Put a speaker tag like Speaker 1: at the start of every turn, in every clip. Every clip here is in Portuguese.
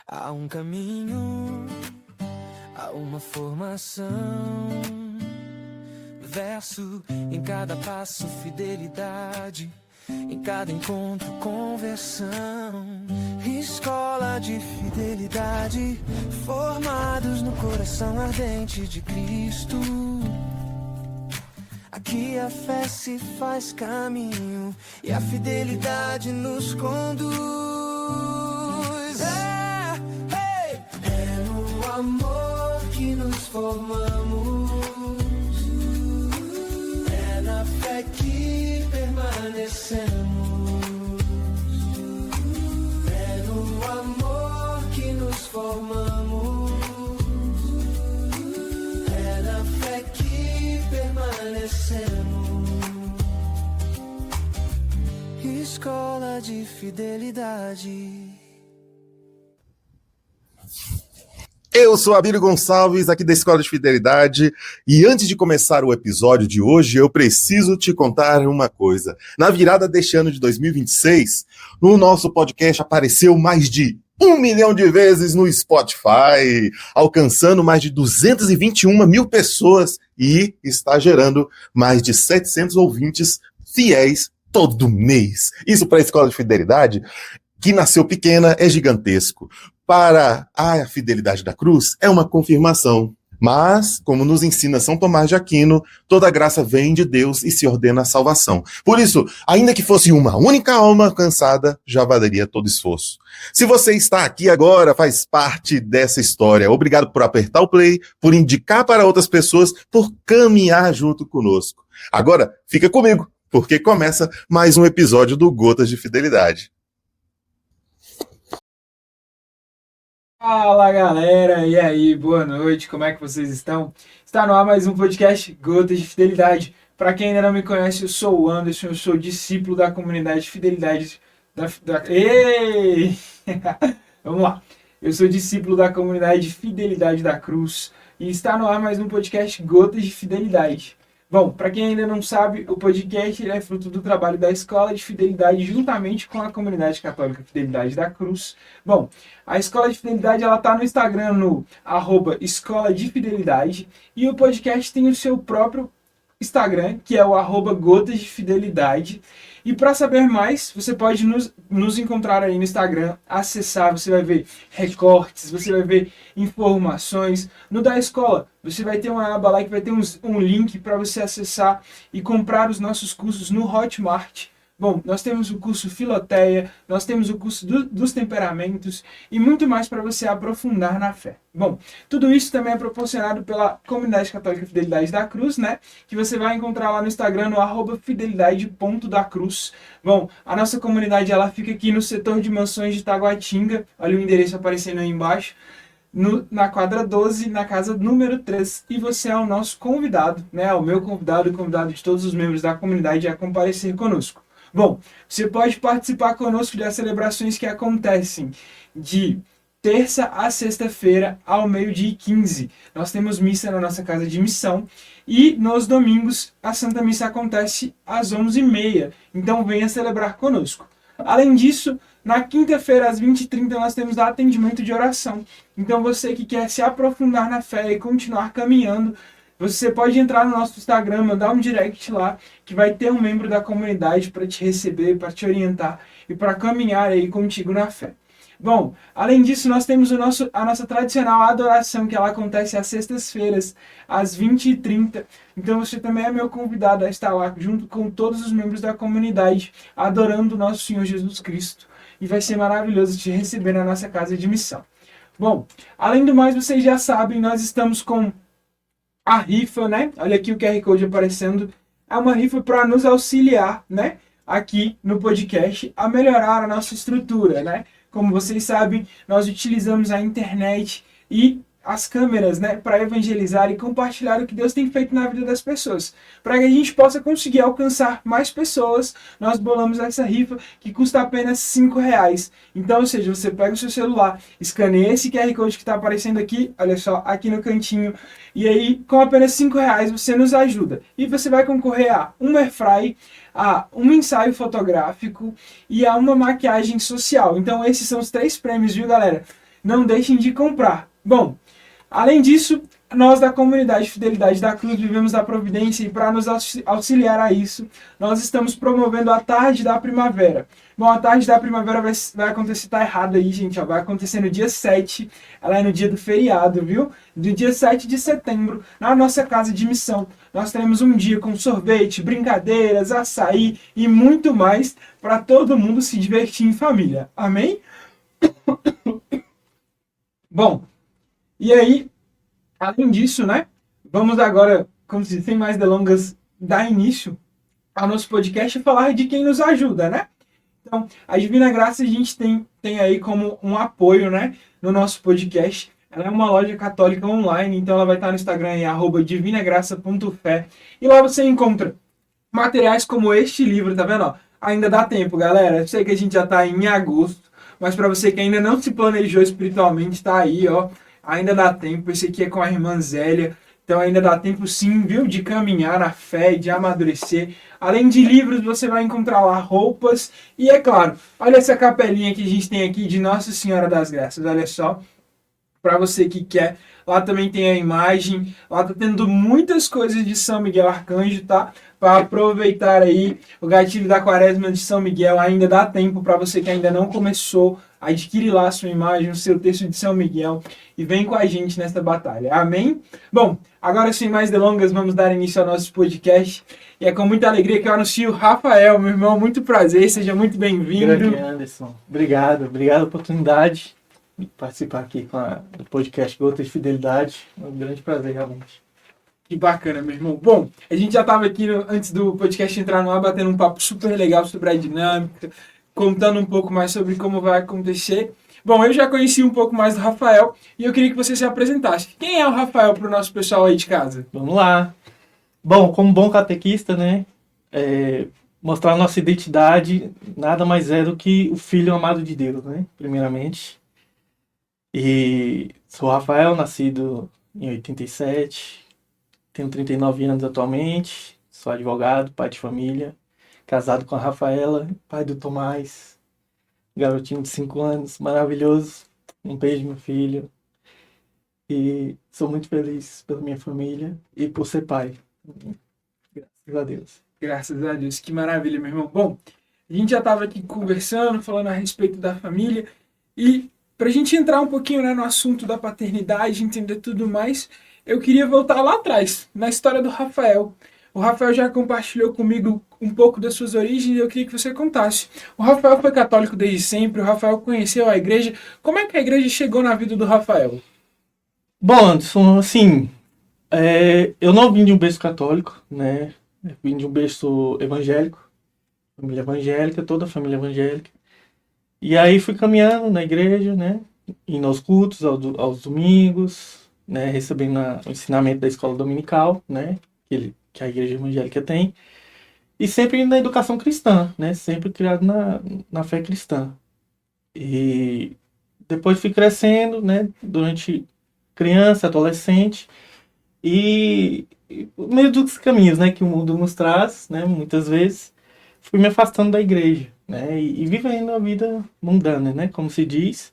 Speaker 1: Há um caminho, há uma formação, verso em cada passo, fidelidade, em cada encontro, conversão. Escola de fidelidade, formados no coração ardente de Cristo. Aqui a fé se faz caminho e a fidelidade nos conduz. É no amor que nos formamos, é na fé que permanecemos, é no amor que nos formamos, é na fé que permanecemos. Escola de fidelidade.
Speaker 2: Eu sou Abílio Gonçalves, aqui da Escola de Fidelidade, e antes de começar o episódio de hoje, eu preciso te contar uma coisa. Na virada deste ano de 2026, no nosso podcast apareceu mais de 1 milhão de vezes no Spotify, alcançando mais de 221 mil pessoas e está gerando mais de 700 ouvintes fiéis todo mês. Isso para a Escola de Fidelidade, que nasceu pequena, é gigantesco. Para a fidelidade da cruz, é uma confirmação. Mas, como nos ensina São Tomás de Aquino, toda graça vem de Deus e se ordena a salvação. Por isso, ainda que fosse uma única alma alcançada, já valeria todo esforço. Se você está aqui agora, faz parte dessa história. Obrigado por apertar o play, por indicar para outras pessoas, por caminhar junto conosco. Agora, fica comigo, porque começa mais um episódio do Gotas de Fidelidade.
Speaker 3: Fala galera, e aí, boa noite, como é que vocês estão? Está no ar mais um podcast Gotas de Fidelidade. Para quem ainda não me conhece, eu sou o Anderson, eu sou discípulo da comunidade de Fidelidade Ei! Vamos lá, eu sou discípulo da comunidade de Fidelidade da Cruz e está no ar mais um podcast Gotas de Fidelidade. Bom, para quem ainda não sabe, o podcast é fruto do trabalho da Escola de Fidelidade juntamente com a comunidade católica Fidelidade da Cruz. Bom, a Escola de Fidelidade ela está no Instagram no @Escola de Fidelidade e o podcast tem o seu próprio Instagram, que é o @Gotas de Fidelidade. E para saber mais, você pode nos encontrar aí no Instagram, acessar, você vai ver recortes, você vai ver informações. No da escola, você vai ter uma aba lá que vai ter um link para você acessar e comprar os nossos cursos no Hotmart. Bom, nós temos o curso Filoteia, nós temos o curso dos temperamentos e muito mais para você aprofundar na fé. Bom, tudo isso também é proporcionado pela Comunidade Católica Fidelidade da Cruz, né? Que você vai encontrar lá no Instagram, no @fidelidade.dacruz. Bom, a nossa comunidade ela fica aqui no setor de mansões de Taguatinga, olha o endereço aparecendo aí embaixo. Na quadra 12, na casa número 3, e você é o nosso convidado, né? O meu convidado, o convidado de todos os membros da comunidade a comparecer conosco. Bom, você pode participar conosco das celebrações que acontecem de terça a sexta-feira ao 12h15. Nós temos missa na nossa casa de missão e nos domingos a Santa Missa acontece às 11h30. Então venha celebrar conosco. Além disso, na quinta-feira às 20h30 nós temos atendimento de oração. Então você que quer se aprofundar na fé e continuar caminhando, você pode entrar no nosso Instagram, mandar um direct lá, que vai ter um membro da comunidade para te receber, para te orientar e para caminhar aí contigo na fé. Bom, além disso, nós temos a nossa tradicional adoração, que ela acontece às sextas-feiras, às 20h30. Então você também é meu convidado a estar lá, junto com todos os membros da comunidade, adorando o nosso Senhor Jesus Cristo. E vai ser maravilhoso te receber na nossa casa de missão. Bom, além do mais, vocês já sabem, nós estamos com a rifa, né? Olha aqui o QR Code aparecendo. É uma rifa para nos auxiliar, né? Aqui no podcast a melhorar a nossa estrutura, né? Como vocês sabem, nós utilizamos a internet e as câmeras, né, para evangelizar e compartilhar o que Deus tem feito na vida das pessoas. Para que a gente possa conseguir alcançar mais pessoas, nós bolamos essa rifa que custa apenas R$5. Então, ou seja, você pega o seu celular, escaneia esse QR Code que está aparecendo aqui, olha só, aqui no cantinho, e aí com apenas R$5 você nos ajuda. E você vai concorrer a um airfry, a um ensaio fotográfico e a uma maquiagem social. Então esses são os 3 prêmios, viu galera? não deixem de comprar. Bom, além disso, nós da comunidade Fidelidade da Cruz vivemos da providência e para nos auxiliar a isso, nós estamos promovendo a Tarde da Primavera. Bom, a Tarde da Primavera vai acontecer, tá errado aí, gente, ó, vai acontecer no dia 7, ela é no dia do feriado, viu? Do dia 7 de setembro, na nossa casa de missão. Nós teremos um dia com sorvete, brincadeiras, açaí e muito mais para todo mundo se divertir em família. Amém? Bom, e aí, além disso, né, vamos agora, como se sem mais delongas, dar início ao nosso podcast e falar de quem nos ajuda, né? Então, a Divina Graça a gente tem aí como um apoio, né, no nosso podcast. Ela é uma loja católica online, então ela vai estar no Instagram em @divinagraça.fé. E lá você encontra materiais como este livro, tá vendo? Ó, ainda dá tempo, galera. Eu sei que a gente já está em agosto, mas para você que ainda não se planejou espiritualmente, tá aí, ó. Ainda dá tempo. Esse aqui é com a irmã Zélia. Então ainda dá tempo sim, viu? De caminhar na fé, de amadurecer. Além de livros, você vai encontrar lá roupas. E é claro, olha essa capelinha que a gente tem aqui de Nossa Senhora das Graças. Olha só. Para você que quer. Lá também tem a imagem. Lá tá tendo muitas coisas de São Miguel Arcanjo, tá? Para aproveitar aí o gatilho da quaresma de São Miguel. Ainda dá tempo para você que ainda não começou. Adquire lá a sua imagem, o seu texto de São Miguel e vem com a gente nesta batalha. Amém? Bom, agora sem mais delongas, vamos dar início ao nosso podcast. E é com muita alegria que eu anuncio o Rafael, meu irmão. Muito prazer, seja muito bem-vindo.
Speaker 4: Grande Anderson. Obrigado pela oportunidade de participar aqui do podcast Gotas de Fidelidade. É um grande prazer, realmente.
Speaker 3: Que bacana, meu irmão. Bom, a gente já estava aqui antes do podcast entrar no ar, batendo um papo super legal sobre a dinâmica, contando um pouco mais sobre como vai acontecer. Bom, eu já conheci um pouco mais do Rafael e eu queria que você se apresentasse. Quem é o Rafael para o nosso pessoal aí de casa?
Speaker 4: Vamos lá. Bom, como bom catequista, né? Mostrar a nossa identidade nada mais é do que o Filho amado de Deus, né? Primeiramente. E sou Rafael, nascido em 87, tenho 39 anos atualmente, sou advogado, pai de família. Casado com a Rafaela, pai do Tomás, garotinho de 5 anos, maravilhoso. Um beijo, meu filho. E sou muito feliz pela minha família e por ser pai. Graças a Deus.
Speaker 3: Graças a Deus, que maravilha, meu irmão. Bom, a gente já estava aqui conversando, falando a respeito da família. E para a gente entrar um pouquinho, né, no assunto da paternidade, entender tudo mais, eu queria voltar lá atrás, na história do Rafael. O Rafael já compartilhou comigo um pouco das suas origens e eu queria que você contasse. O Rafael foi católico desde sempre, o Rafael conheceu a igreja. Como é que a igreja chegou na vida do Rafael?
Speaker 4: Bom, Anderson, assim, eu não vim de um berço católico, né? Eu vim de um berço evangélico, família evangélica, toda a família evangélica. E aí fui caminhando na igreja, né? Indo aos cultos, aos domingos, né? Recebendo o ensinamento da escola dominical, né? Que a igreja evangélica tem, e sempre na educação cristã, né? Sempre criado na fé cristã. E depois fui crescendo, né? Durante criança, adolescente, e no meio dos caminhos, né? Que o mundo nos traz, né? Muitas vezes, fui me afastando da igreja, né? E vivendo a vida mundana, né? Como se diz,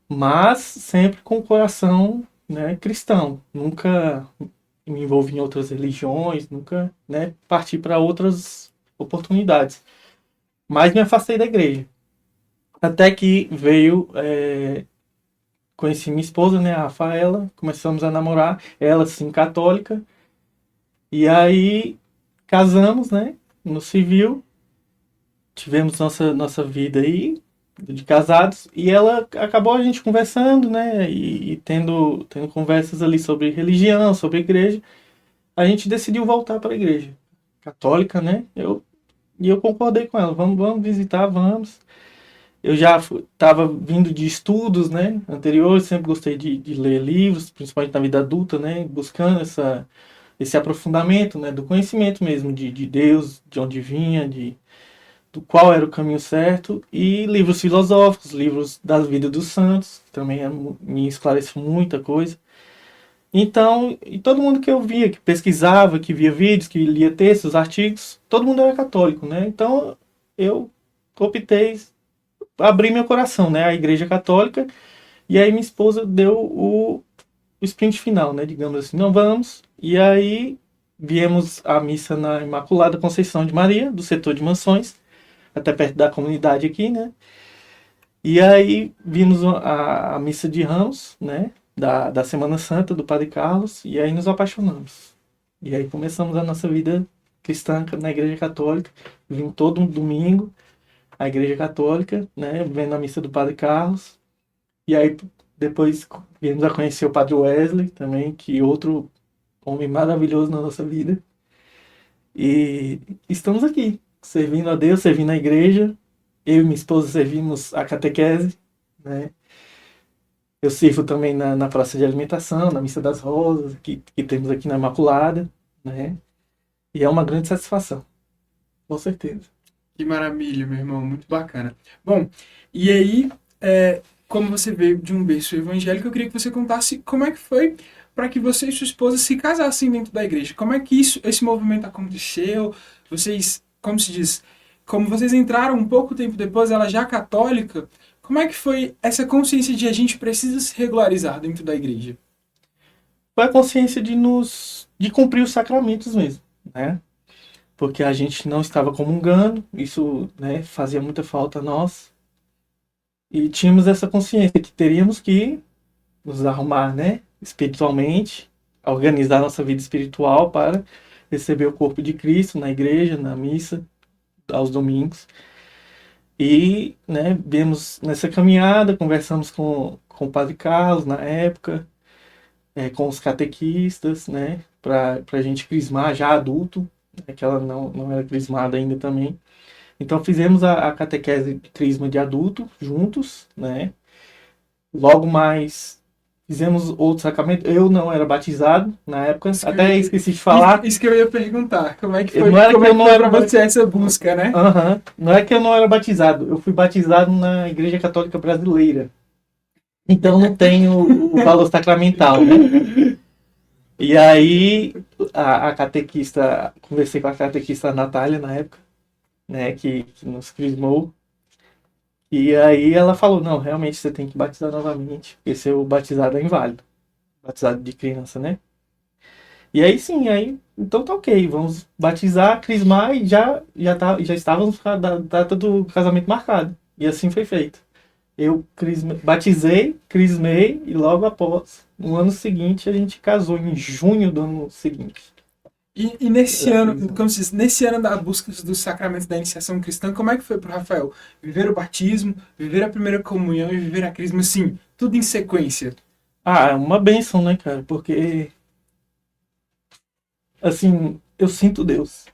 Speaker 4: mas sempre com o coração, né, cristão. Nunca me envolvi em outras religiões, nunca, né, parti para outras oportunidades. Mas me afastei da igreja. Até que veio, conheci minha esposa, né, a Rafaela, começamos a namorar, ela sim católica, e aí casamos, né, no civil, tivemos nossa vida aí, de casados, e ela acabou a gente conversando, né, e tendo conversas ali sobre religião, sobre igreja. A gente decidiu voltar para a igreja católica, né, e eu concordei com ela, vamos visitar, vamos. Eu já estava vindo de estudos, né, anteriores, sempre gostei de ler livros, principalmente na vida adulta, né, buscando esse aprofundamento, né, do conhecimento mesmo de Deus, de onde vinha, do qual era o caminho certo, e livros filosóficos, livros da vida dos santos, também me esclareceu muita coisa. Então, e todo mundo que eu via, que pesquisava, que via vídeos, que lia textos, artigos, todo mundo era católico, né? Então, eu optei abrir meu coração, né, à Igreja Católica, E aí minha esposa deu o sprint final, né? Digamos assim, não vamos. E aí viemos à missa na Imaculada Conceição de Maria, do setor de mansões, até perto da comunidade aqui, né? E aí vimos a missa de Ramos, né? Da Semana Santa do Padre Carlos, e aí nos apaixonamos. E aí começamos a nossa vida cristã na Igreja Católica, vim todo um domingo à Igreja Católica, né? Vendo a missa do Padre Carlos, e aí depois viemos a conhecer o Padre Wesley também, que outro homem maravilhoso na nossa vida. E estamos aqui, servindo a Deus, servindo a igreja. Eu e minha esposa servimos a catequese, né? Eu sirvo também na praça de alimentação, na Missa das Rosas, que temos aqui na Imaculada, né? E é uma grande satisfação, com certeza.
Speaker 3: Que maravilha, meu irmão, muito bacana. Bom, e aí, como você veio de um berço evangélico, eu queria que você contasse como é que foi para que você e sua esposa se casassem dentro da igreja. Como é que esse movimento aconteceu? Vocês, como se diz, como vocês entraram um pouco tempo depois, ela já católica, como é que foi essa consciência de a gente precisa se regularizar dentro da igreja?
Speaker 4: Foi a consciência de cumprir os sacramentos mesmo, né? Porque a gente não estava comungando, isso, né, fazia muita falta a nós. E tínhamos essa consciência que teríamos que nos arrumar, né, espiritualmente, organizar nossa vida espiritual para receber o corpo de Cristo na igreja, na missa, aos domingos. E, né, viemos nessa caminhada, conversamos com o Padre Carlos na época, com os catequistas, né, para a gente crismar já adulto, né, que ela não era crismada ainda também. Então fizemos a catequese de crisma de adulto juntos, né. Logo mais fizemos outro sacramento. Eu não era batizado na época, até esqueci de falar.
Speaker 3: Isso que eu ia perguntar, como é que foi,
Speaker 4: para
Speaker 3: você essa busca, né?
Speaker 4: Uhum. Não é que eu não era batizado, eu fui batizado na Igreja Católica Brasileira. Então não tenho o valor sacramental, né? E aí a catequista, conversei com a catequista Natália na época, né, que nos crismou. E aí ela falou, não, realmente você tem que batizar novamente, porque seu batizado é inválido. Batizado de criança, né? E aí sim, então tá ok, vamos batizar, crismar e já estávamos com a data do casamento marcada. E assim foi feito. Eu batizei, crismei e logo após, no ano seguinte, a gente casou, em junho do ano seguinte.
Speaker 3: E nesse ano, como se diz, nesse ano da busca dos sacramentos da iniciação cristã, como é que foi para o Rafael? Viver o batismo, viver a primeira comunhão e viver a crisma, assim, tudo em sequência.
Speaker 4: É uma bênção, né, cara? Porque, assim, eu sinto Deus.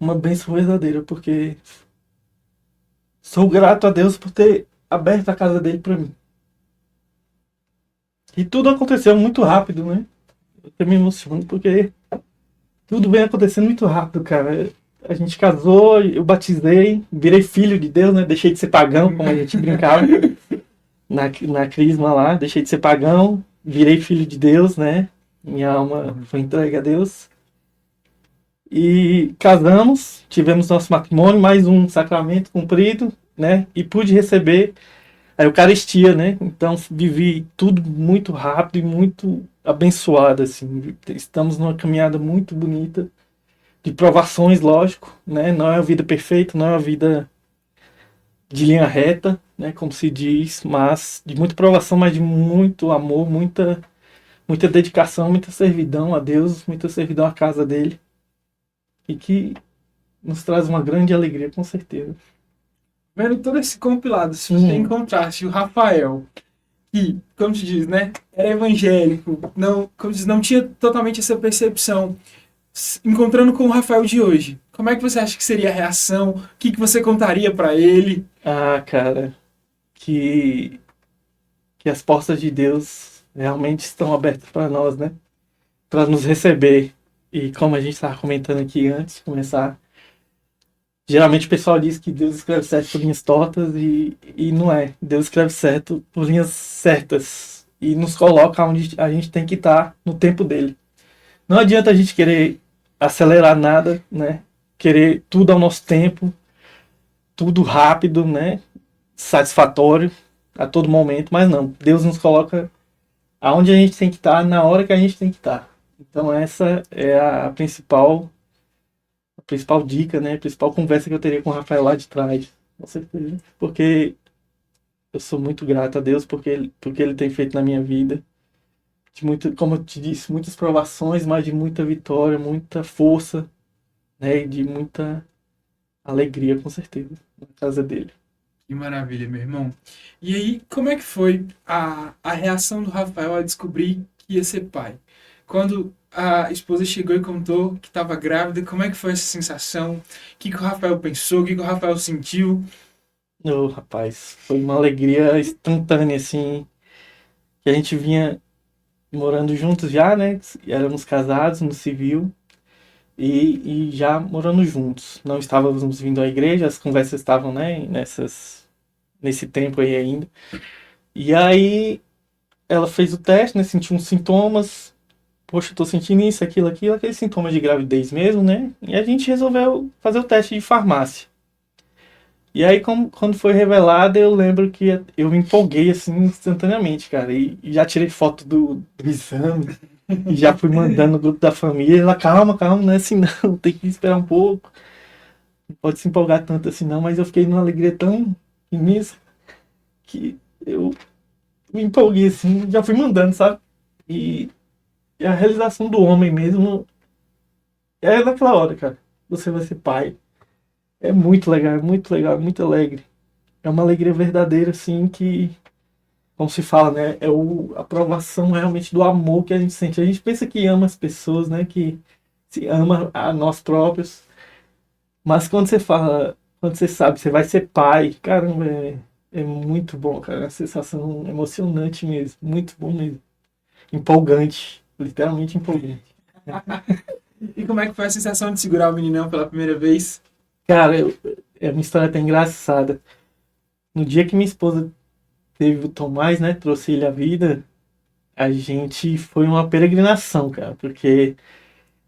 Speaker 4: Uma bênção verdadeira, porque sou grato a Deus por ter aberto a casa dele para mim. E tudo aconteceu muito rápido, né? Eu me emociono porque tudo vem acontecendo muito rápido, cara. A gente casou, eu batizei, virei filho de Deus, né? Deixei de ser pagão, como a gente brincava na crisma lá. Deixei de ser pagão, virei filho de Deus, né? Minha alma foi entregue a Deus. E casamos, tivemos nosso matrimônio, mais um sacramento cumprido, né? E pude receber a Eucaristia, né? Então vivi tudo muito rápido e muito abençoado, assim. Estamos numa caminhada muito bonita, de provações, lógico, né? Não é uma vida perfeita, não é uma vida de linha reta, né? Como se diz, mas de muita provação, mas de muito amor, muita dedicação, muita servidão a Deus, muita servidão à casa dele. E que nos traz uma grande alegria, com certeza.
Speaker 3: Vendo todo esse compilado, se você encontrasse o Rafael, que, como se diz, né, era evangélico, não, como se diz, não tinha totalmente essa percepção, encontrando com o Rafael de hoje, como é que você acha que seria a reação? O que você contaria para ele?
Speaker 4: Cara, que as portas de Deus realmente estão abertas para nós, né? Para nos receber. E como a gente estava comentando aqui antes de começar, geralmente o pessoal diz que Deus escreve certo por linhas tortas e não é. Deus escreve certo por linhas certas e nos coloca onde a gente tem que estar no tempo dele. Não adianta a gente querer acelerar nada, né? Querer tudo ao nosso tempo, tudo rápido, né? Satisfatório. a todo momento, mas não. Deus nos coloca aonde a gente tem que estar, na hora que a gente tem que estar. Então essa é a principal dica, né? A principal conversa que eu teria com o Rafael lá de trás, com certeza. Porque eu sou muito grato a Deus porque ele tem feito na minha vida. De muito, como eu te disse, muitas provações, mas de muita vitória, muita força, né? E de muita alegria, com certeza, na casa dele.
Speaker 3: Que maravilha, meu irmão. E aí, como é que foi a reação do Rafael a descobrir que ia ser pai? Quando a esposa chegou e contou que estava grávida, como é que foi essa sensação? O que o Rafael pensou? O que o Rafael sentiu?
Speaker 4: Ô, rapaz, foi uma alegria instantânea, assim, que a gente vinha morando juntos já, né? Éramos casados no civil e já morando juntos. Não estávamos vindo à igreja, as conversas estavam, né, nesse tempo aí ainda. E aí ela fez o teste, né? Sentiu uns sintomas. Poxa, eu tô sentindo isso, aquilo, aqueles sintomas de gravidez mesmo, né? E a gente resolveu fazer o teste de farmácia. E aí, quando foi revelado, eu lembro que eu me empolguei, assim, instantaneamente, cara. E já tirei foto do exame. E já fui mandando no grupo da família. Ela, calma, não é assim não, tem que esperar um pouco. Não pode se empolgar tanto assim não. Mas eu fiquei numa alegria tão imensa que eu me empolguei, assim, já fui mandando, sabe? E a realização do homem mesmo é naquela hora, cara. Você vai ser pai. É muito legal, é muito legal, é muito alegre. É uma alegria verdadeira, assim, que, como se fala, né? É a aprovação realmente do amor que a gente sente. A gente pensa que ama as pessoas, né? Que se ama a nós próprios. Mas quando você fala, quando você sabe, você vai ser pai, caramba, é muito bom, cara. É uma sensação emocionante mesmo. Muito bom mesmo. Empolgante. Literalmente empolgante.
Speaker 3: E como é que foi a sensação de segurar o meninão pela primeira vez?
Speaker 4: Cara, é uma história até engraçada. No dia que minha esposa teve o Tomás, né? Trouxe ele à vida, a gente foi uma peregrinação, cara, porque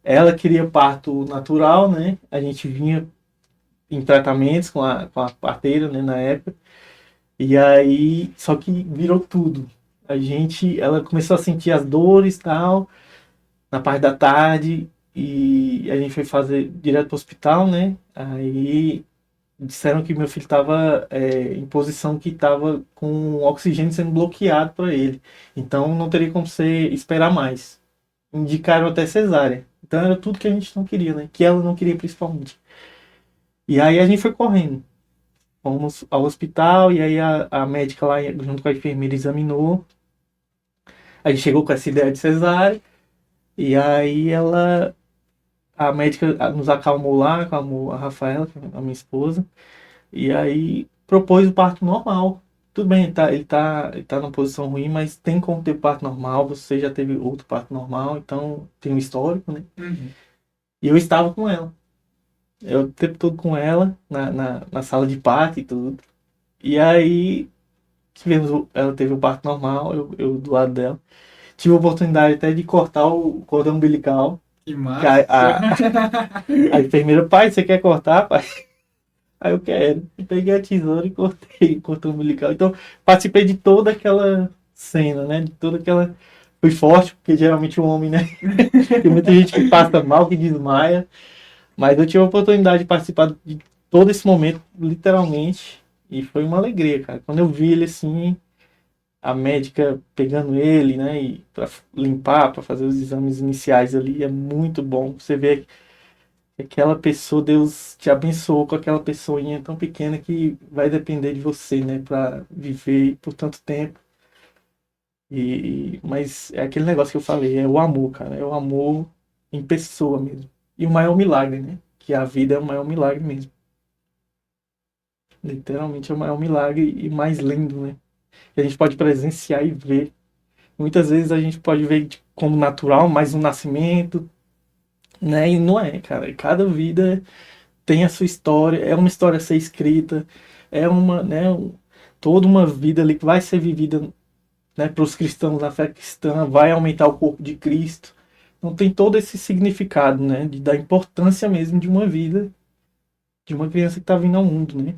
Speaker 4: ela queria parto natural, né? A gente vinha em tratamentos com a parteira, né, na época. E aí, só que virou tudo. Ela começou a sentir as dores e tal, na parte da tarde, e a gente foi fazer direto pro hospital, né? Aí disseram que meu filho estava em posição que estava com o oxigênio sendo bloqueado para ele. Então não teria como você esperar mais. Indicaram até cesárea. Então era tudo que a gente não queria, né? Que ela não queria principalmente. E aí a gente foi correndo. Fomos ao hospital e aí a médica lá junto com a enfermeira examinou. A gente chegou com essa ideia de cesárea. E aí a médica nos acalmou lá, acalmou a Rafaela, a minha esposa. E aí propôs o parto normal. Tudo bem, ele tá numa posição ruim, mas tem como ter parto normal. Você já teve outro parto normal, então tem um histórico, né?
Speaker 3: Uhum.
Speaker 4: E eu estava com ela. Eu o tempo todo com ela, na sala de parto e tudo. E aí ela teve o parto normal, eu do lado dela. Tive a oportunidade até de cortar o cordão umbilical.
Speaker 3: Que
Speaker 4: Que
Speaker 3: massa.
Speaker 4: a enfermeira, pai, você quer cortar, pai? Aí eu quero. Eu peguei a tesoura e cortei o umbilical. Então, participei de toda aquela cena, né? De toda aquela. Fui forte, porque geralmente o homem, né? Tem muita gente que passa mal, que desmaia. Mas eu tive a oportunidade de participar de todo esse momento, literalmente. E foi uma alegria, cara. Quando eu vi ele assim, a médica pegando ele, né? E pra limpar, pra fazer os exames iniciais ali, é muito bom. Você vê aquela pessoa, Deus te abençoou com aquela pessoinha tão pequena que vai depender de você, né, para viver por tanto tempo. Mas é aquele negócio que eu falei, é o amor, cara, é o amor em pessoa mesmo. E o maior milagre, né? Que a vida é o maior milagre mesmo. Literalmente é o maior milagre e mais lindo, né? Que a gente pode presenciar e ver. Muitas vezes a gente pode ver como natural, mais um nascimento, né? E não é, cara. Cada vida tem a sua história, é uma história a ser escrita, é uma, né, toda uma vida ali que vai ser vivida, né, para os cristãos na fé cristã, vai aumentar o corpo de Cristo. Então tem todo esse significado, né, da importância mesmo de uma vida, de uma criança que está vindo ao mundo, né?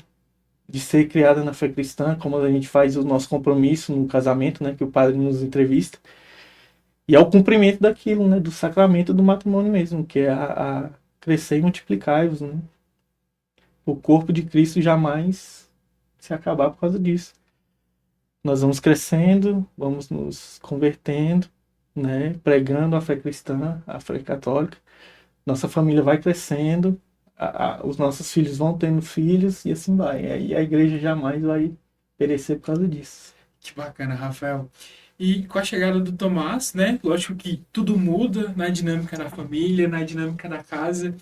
Speaker 4: de ser criada na fé cristã, como a gente faz o nosso compromisso no casamento, né, que o padre nos entrevista, e é o cumprimento daquilo, né, do sacramento do matrimônio mesmo, que é a crescer e multiplicar-vos, né? O corpo de Cristo jamais se acabar por causa disso. Nós vamos crescendo, vamos nos convertendo, né, pregando a fé cristã, a fé católica. Nossa família vai crescendo, os nossos filhos vão tendo filhos e assim vai. E a igreja jamais vai perecer por causa disso.
Speaker 3: Que bacana, Rafael. E com a chegada do Tomás, né? Lógico que tudo muda na dinâmica da família, na dinâmica da casa.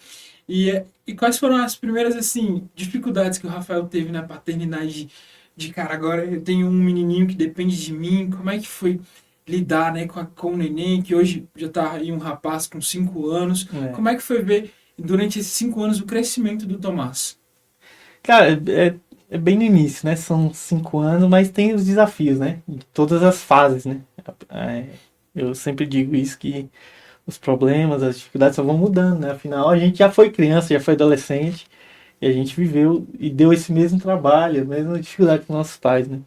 Speaker 3: E quais foram as primeiras, assim, dificuldades que o Rafael teve na paternidade de cara, agora eu tenho um menininho que depende de mim, como é que foi lidar, né, com o neném, que hoje já tá aí um rapaz com 5 anos, como é que foi ver durante esses 5 anos o crescimento do Tomás?
Speaker 4: Cara, é bem no início, né? São 5 anos, mas tem os desafios, né? De todas as fases, né? É, eu sempre digo isso, que os problemas, as dificuldades só vão mudando, né? Afinal, a gente já foi criança, já foi adolescente, e a gente viveu e deu esse mesmo trabalho, a mesma dificuldade com nossos pais, né?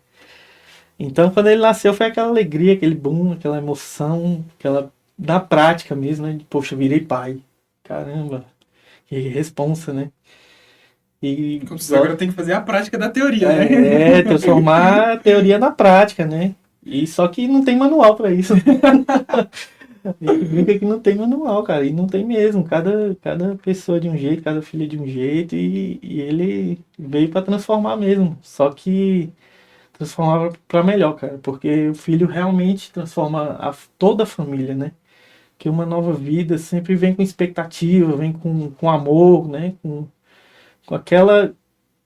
Speaker 4: Então, quando ele nasceu, foi aquela alegria, aquele boom, aquela emoção, aquela na prática mesmo, né? De, poxa, virei pai. Caramba, que responsa, né? E
Speaker 3: Como você agora tem que fazer a prática da teoria, né?
Speaker 4: transformar a teoria na prática, né? E só que não tem manual para isso. A gente brinca que não tem manual, cara, e não tem mesmo. Cada pessoa de um jeito, cada filho de um jeito, e ele veio para transformar mesmo. Só que transformar para melhor, cara, porque o filho realmente transforma toda a família, né? Que uma nova vida sempre vem com expectativa, vem com amor, né? Com aquela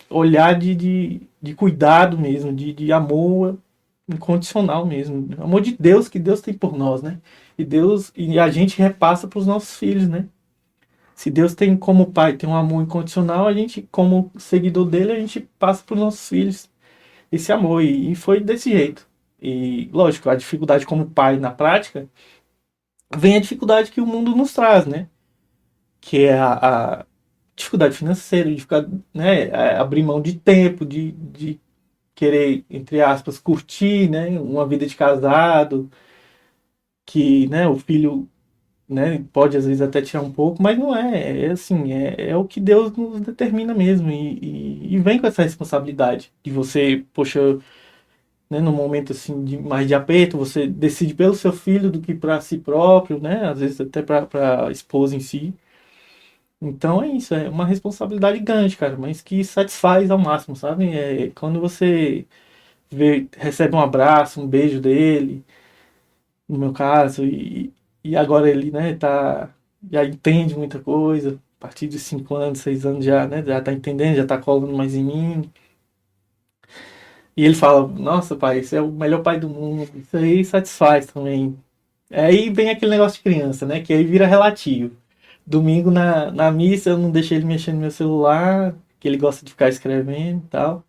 Speaker 4: olhar de cuidado mesmo, de amor incondicional mesmo. Amor de Deus que Deus tem por nós, né? E a gente repassa para os nossos filhos, né? Se Deus tem como pai, tem um amor incondicional, a gente, como seguidor dele, a gente passa para os nossos filhos esse amor. E foi desse jeito. E, lógico, a dificuldade como pai na prática, vem a dificuldade que o mundo nos traz, né? Que é a dificuldade financeira, de ficar, né, abrir mão de tempo, de querer, entre aspas, curtir, né, uma vida de casado, que, né, o filho, né, pode às vezes até tirar um pouco, mas não é assim, é o que Deus nos determina mesmo, e vem com essa responsabilidade de você, poxa, né, num momento assim mais de aperto, você decide pelo seu filho do que para si próprio, né, às vezes até para a esposa em si. Então é isso, é uma responsabilidade grande, cara, mas que satisfaz ao máximo, sabe? É quando você recebe um abraço, um beijo dele, no meu caso, e agora ele, né, já entende muita coisa, a partir de 5 anos, 6 anos já, né, já tá entendendo, já tá colando mais em mim. E ele fala, nossa pai, você é o melhor pai do mundo, isso aí satisfaz também. Aí vem aquele negócio de criança, né, que aí vira relativo. Domingo na missa eu não deixei ele mexer no meu celular, que ele gosta de ficar escrevendo e tal.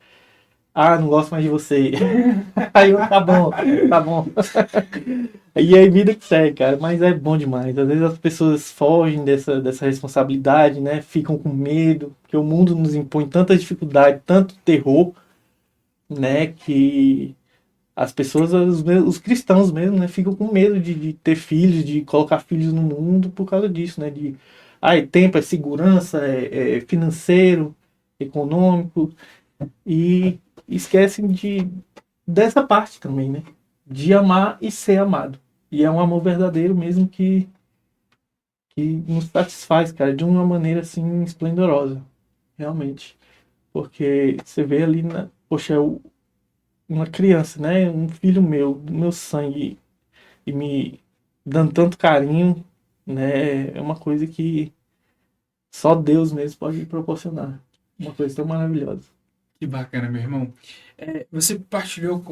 Speaker 4: Ah, não gosto mais de você. Aí eu, tá bom, tá bom. E aí vida que segue, cara, mas é bom demais. Às vezes as pessoas fogem dessa responsabilidade, né? Ficam com medo, porque o mundo nos impõe tanta dificuldade, tanto terror, né? Que as pessoas, os cristãos mesmo, né? Ficam com medo de ter filhos, de colocar filhos no mundo por causa disso, né? É tempo, é segurança, é financeiro, econômico, e esquecem dessa parte também, né? De amar e ser amado. E é um amor verdadeiro mesmo que nos satisfaz, cara, de uma maneira assim esplendorosa, realmente. Porque você vê ali, poxa, uma criança, né? Um filho meu, do meu sangue, e me dando tanto carinho, né? É uma coisa que só Deus mesmo pode me proporcionar. Uma coisa tão maravilhosa.
Speaker 3: Que bacana, meu irmão. Você partilhou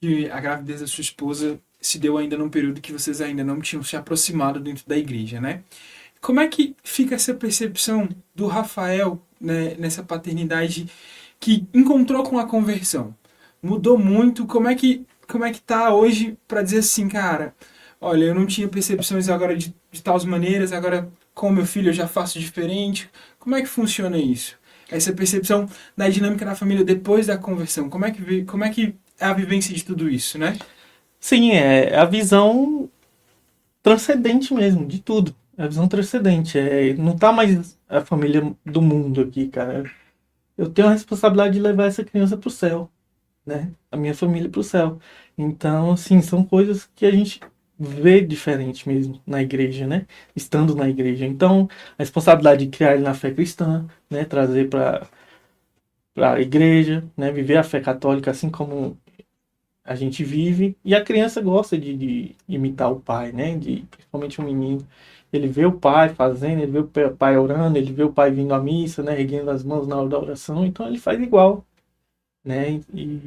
Speaker 3: que a gravidez da sua esposa se deu ainda num período que vocês ainda não tinham se aproximado dentro da igreja, né? Como é que fica essa percepção do Rafael, né, nessa paternidade que encontrou com a conversão? Mudou muito? Como é que tá hoje para dizer assim, cara, olha, eu não tinha percepções agora de tais maneiras, agora com meu filho eu já faço diferente. Como é que funciona isso? essa percepção da dinâmica da família depois da conversão. Como é que é a vivência de tudo isso, né?
Speaker 4: Sim, é a visão transcendente mesmo, de tudo. É a visão transcendente. Não tá mais a família do mundo aqui, cara. Eu tenho a responsabilidade de levar essa criança pro céu, né? A minha família pro céu. Então, assim, são coisas que a gente vê diferente mesmo na igreja, né? Estando na igreja. Então, a responsabilidade de criar ele na fé cristã, né? Trazer para a igreja, né? Viver a fé católica assim como a gente vive. E a criança gosta de imitar o pai, né? Principalmente o menino. Ele vê o pai fazendo, ele vê o pai orando, ele vê o pai vindo à missa, né? Erguendo as mãos na hora da oração. Então, ele faz igual, né? E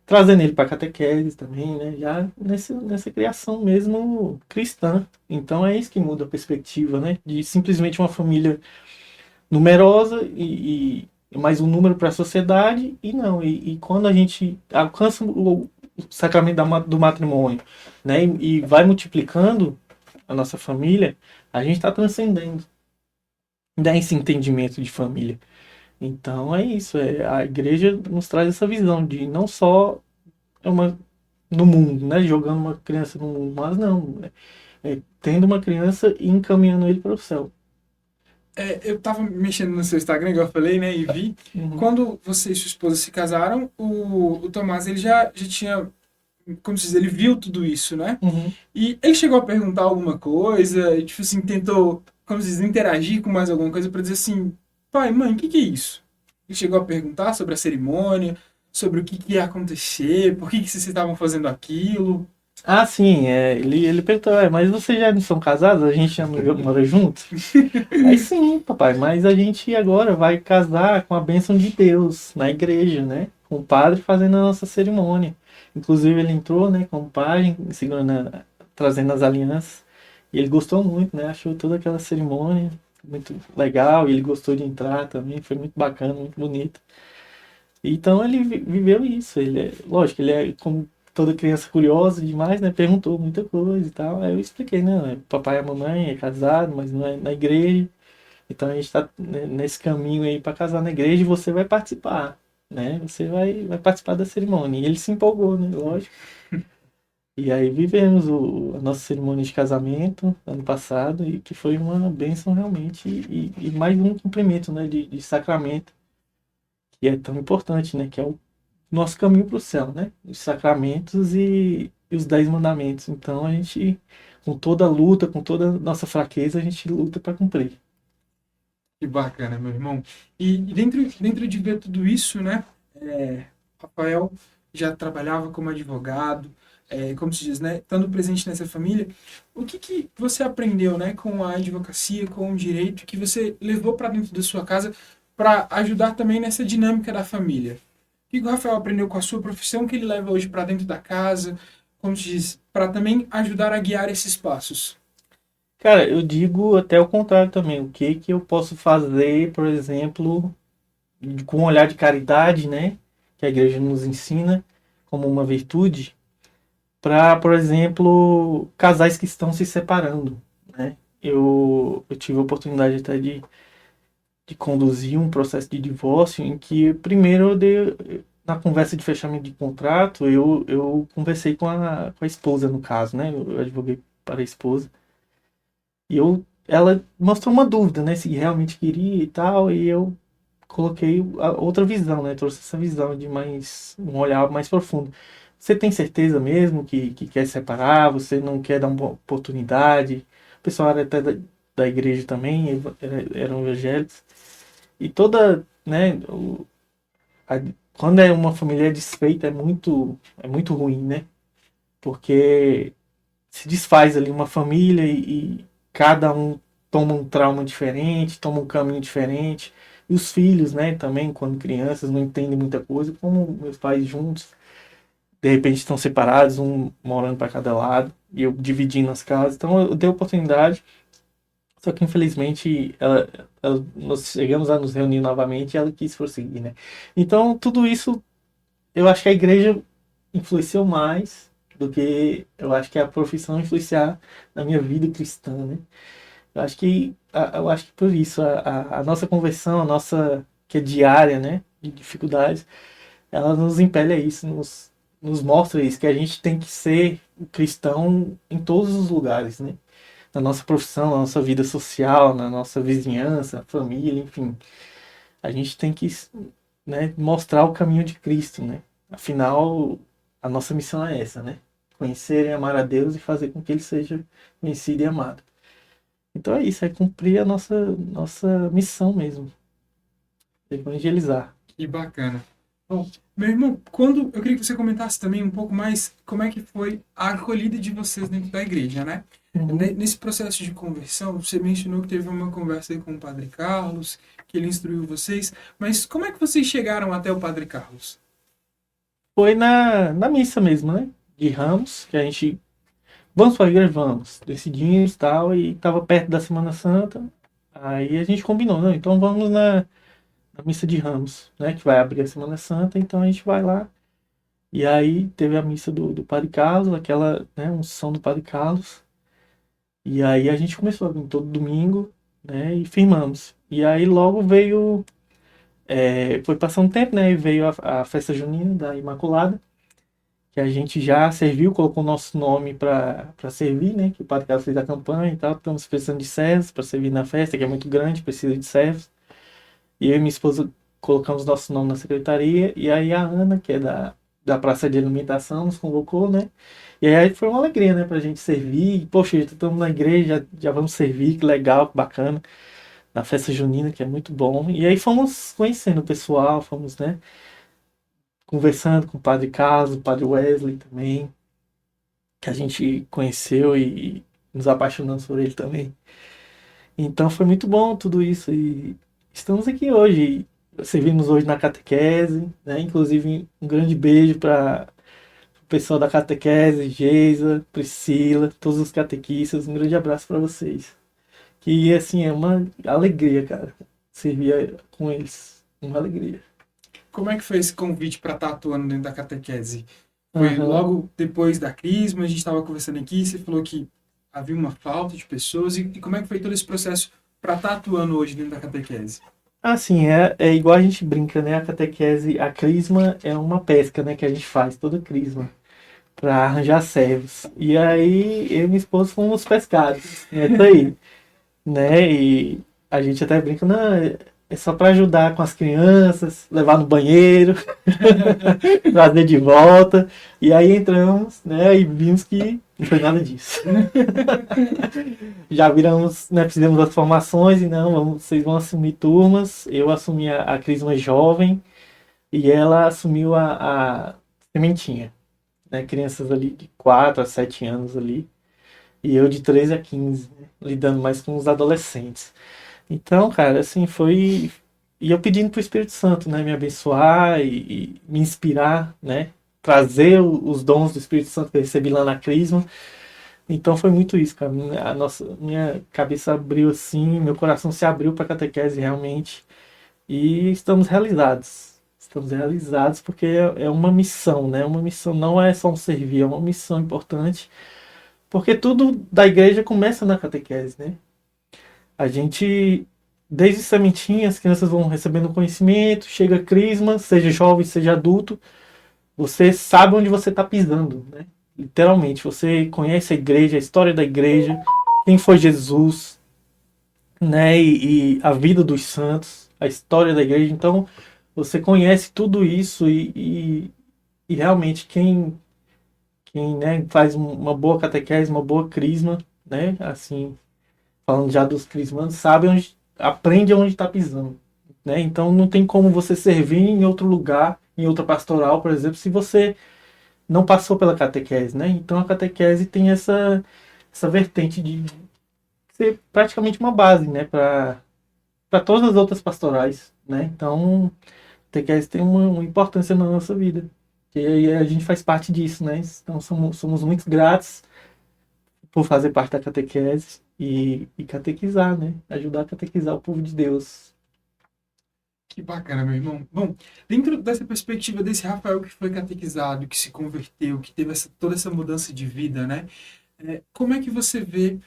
Speaker 4: trazendo ele para catequese também, né? Já nessa criação mesmo cristã. Então é isso que muda a perspectiva, né? De simplesmente uma família numerosa e mais um número para a sociedade e não. E quando a gente alcança o sacramento do matrimônio, né? E vai multiplicando a nossa família, a gente está transcendendo, dá esse entendimento de família. Então é isso. A igreja nos traz essa visão de não só uma no mundo, né? Jogando uma criança no mundo, mas não, né? Tendo uma criança e encaminhando ele para o céu.
Speaker 3: Eu tava mexendo no seu Instagram, igual eu falei, né? E vi.
Speaker 4: Uhum.
Speaker 3: Quando você e sua esposa se casaram, o Tomás, ele já tinha, como se diz, ele viu tudo isso, né?
Speaker 4: Uhum.
Speaker 3: E ele chegou a perguntar alguma coisa, e, tipo assim, tentou, como se diz, interagir com mais alguma coisa para dizer assim, pai, mãe, o que é isso? Ele chegou a perguntar sobre a cerimônia, sobre o que ia acontecer, por que vocês estavam fazendo aquilo.
Speaker 4: Ah, sim, ele perguntou, mas vocês já não são casados? A gente já mora junto? Aí sim, papai, mas a gente agora vai casar com a bênção de Deus na igreja, né? Com o padre fazendo a nossa cerimônia. Inclusive ele entrou, né, como pajem, trazendo as alianças. E ele gostou muito, né? Achou toda aquela cerimônia muito legal. E ele gostou de entrar também, foi muito bacana, muito bonito. Então ele viveu isso. Lógico, ele é como toda criança curiosa demais, né? Perguntou muita coisa e tal. Aí eu expliquei, né? Papai e a mamãe é casado, mas não é na igreja. Então a gente está nesse caminho aí para casar na igreja e você vai participar, né? Você vai participar da cerimônia. E ele se empolgou, né? Lógico. E aí vivemos a nossa cerimônia de casamento ano passado e que foi uma bênção realmente e mais um cumprimento, né? De sacramento que é tão importante, né? Que é o nosso caminho para o céu, né? Os sacramentos e os 10 mandamentos. Então a gente, com toda a luta, com toda a nossa fraqueza, a gente luta para cumprir.
Speaker 3: Que bacana, meu irmão. E dentro de ver tudo isso, né? Rafael já trabalhava como advogado, como se diz, né? Estando presente nessa família, o que você aprendeu, né? Com a advocacia, com o direito, que você levou para dentro da sua casa para ajudar também nessa dinâmica da família? O que o Rafael aprendeu com a sua profissão que ele leva hoje para dentro da casa, como se diz, para também ajudar a guiar esses passos?
Speaker 4: Cara, eu digo até o contrário também. O que eu posso fazer, por exemplo, com um olhar de caridade, né? Que a igreja nos ensina como uma virtude, para, por exemplo, casais que estão se separando, né? Eu tive a oportunidade até de conduzir um processo de divórcio em que primeiro na conversa de fechamento de contrato, eu conversei com a esposa, no caso, né? Eu advoguei para a esposa. E ela mostrou uma dúvida, né? Se realmente queria e tal, e eu coloquei a outra visão, né? Trouxe essa visão de um olhar mais profundo. Você tem certeza mesmo que quer separar? Você não quer dar uma oportunidade? O pessoal era até da igreja também, eram evangélicos. E toda, né? Quando é uma família desfeita é muito ruim, né? Porque se desfaz ali uma família e cada um toma um trauma diferente, toma um caminho diferente. E os filhos, né, também, quando crianças, não entendem muita coisa, como meus pais juntos, de repente estão separados, um morando para cada lado, e eu dividindo as casas. Então eu dei oportunidade, só que infelizmente nós chegamos a nos reunir novamente e ela quis prosseguir, né? Então tudo isso, eu acho que a igreja influenciou mais do que eu acho que a profissão influenciar na minha vida cristã, né? Eu acho que por isso a nossa conversão, a nossa que é diária, né, de dificuldades, ela nos impele a isso, nos mostra isso, que a gente tem que ser cristão em todos os lugares, né? Na nossa profissão, na nossa vida social, na nossa vizinhança, família, enfim. A gente tem que, né, mostrar o caminho de Cristo, né? Afinal, a nossa missão é essa, né? Conhecer e amar a Deus e fazer com que Ele seja conhecido e amado. Então é isso, é cumprir a nossa missão mesmo. Evangelizar.
Speaker 3: Que bacana. Bom, meu irmão, quando eu queria que você comentasse também um pouco mais como é que foi a acolhida de vocês dentro da igreja, né?
Speaker 4: Uhum.
Speaker 3: Nesse processo de conversão, você mencionou que teve uma conversa aí com o Padre Carlos, que ele instruiu vocês, mas como é que vocês chegaram até o Padre Carlos?
Speaker 4: Foi na missa mesmo, né? De Ramos, que a gente. Vamos para a igreja? Vamos. Decidimos tal, e estava perto da Semana Santa. Aí a gente combinou, não? Então vamos na missa de Ramos, né? Que vai abrir a Semana Santa, então a gente vai lá. E aí teve a missa do Padre Carlos, aquela, né, unção do Padre Carlos. E aí a gente começou a vir todo domingo, né? E firmamos. E aí logo veio. Foi passando um tempo, né? E veio a festa junina da Imaculada, que a gente já serviu, colocou o nosso nome para servir, né? Que o Padre Carlos fez a campanha e tal. Estamos precisando de servos para servir na festa, que é muito grande, precisa de servos. E eu e minha esposa colocamos nosso nome na secretaria. E aí a Ana, que é da Praça de Alimentação, nos convocou, né? E aí foi uma alegria, né? Pra gente servir. Poxa, já estamos na igreja, já vamos servir, que legal, que bacana. Na festa junina, que é muito bom. E aí fomos conhecendo o pessoal, fomos, né? Conversando com o Padre Carlos, o Padre Wesley também, que a gente conheceu e nos apaixonamos por ele também. Então foi muito bom tudo isso e estamos aqui hoje. Servimos hoje na catequese, né? Inclusive um grande beijo para o pessoal da catequese, Geisa, Priscila, todos os catequistas, um grande abraço para vocês. Que assim é uma alegria, cara, servir com eles, uma alegria.
Speaker 3: Como é que foi esse convite para estar atuando dentro da catequese? Foi
Speaker 4: Aham.
Speaker 3: logo depois da crisma, a gente estava conversando aqui, você falou que havia uma falta de pessoas, e como é que foi todo esse processo para estar atuando hoje dentro da catequese?
Speaker 4: Assim, é igual a gente brinca, né? A catequese, a crisma é uma pesca, né? Que a gente faz, toda crisma, para arranjar servos. E aí, eu e minha esposa fomos pescados, é isso aí, né? E a gente até brinca, não, é só para ajudar com as crianças, levar no banheiro, trazer de volta. E aí entramos, né? E vimos que não foi nada disso. Já viramos, né? Fizemos as formações e não, vocês vão assumir turmas. Eu assumi a Crisma jovem e ela assumiu a sementinha, né? Crianças ali de 4 a 7 anos ali. E eu de 13 a 15, né? Lidando mais com os adolescentes. Então, cara, assim, foi. E eu pedindo pro Espírito Santo, né, me abençoar e me inspirar, né, trazer os dons do Espírito Santo que eu recebi lá na Crisma. Então foi muito isso, cara. Minha cabeça abriu assim, meu coração se abriu para catequese realmente. E estamos realizados. Estamos realizados porque é uma missão, né? Uma missão não é só um servir, é uma missão importante. Porque tudo da igreja começa na catequese, né? A gente, desde sementinha, as crianças vão recebendo conhecimento, chega a crisma, seja jovem, seja adulto, você sabe onde você está pisando, né? Literalmente, você conhece a igreja, a história da igreja, quem foi Jesus, né? E a vida dos santos, a história da igreja. Então, você conhece tudo isso e realmente quem né, faz uma boa catequese, uma boa crisma, né? Assim, falando já dos crismandos, sabe onde, aprende onde está pisando, né? Então não tem como você servir em outro lugar, em outra pastoral, por exemplo, se você não passou pela catequese, né? Então a catequese tem essa vertente de ser praticamente uma base, né? Para todas as outras pastorais, né? Então a catequese tem uma importância na nossa vida. E aí a gente faz parte disso, né? Então somos muito gratos por fazer parte da catequese e catequizar, né? Ajudar a catequizar o povo de Deus.
Speaker 3: Que bacana, meu irmão. Bom, dentro dessa perspectiva desse Rafael que foi catequizado, que se converteu, que teve toda essa mudança de vida, né? Como é que você vê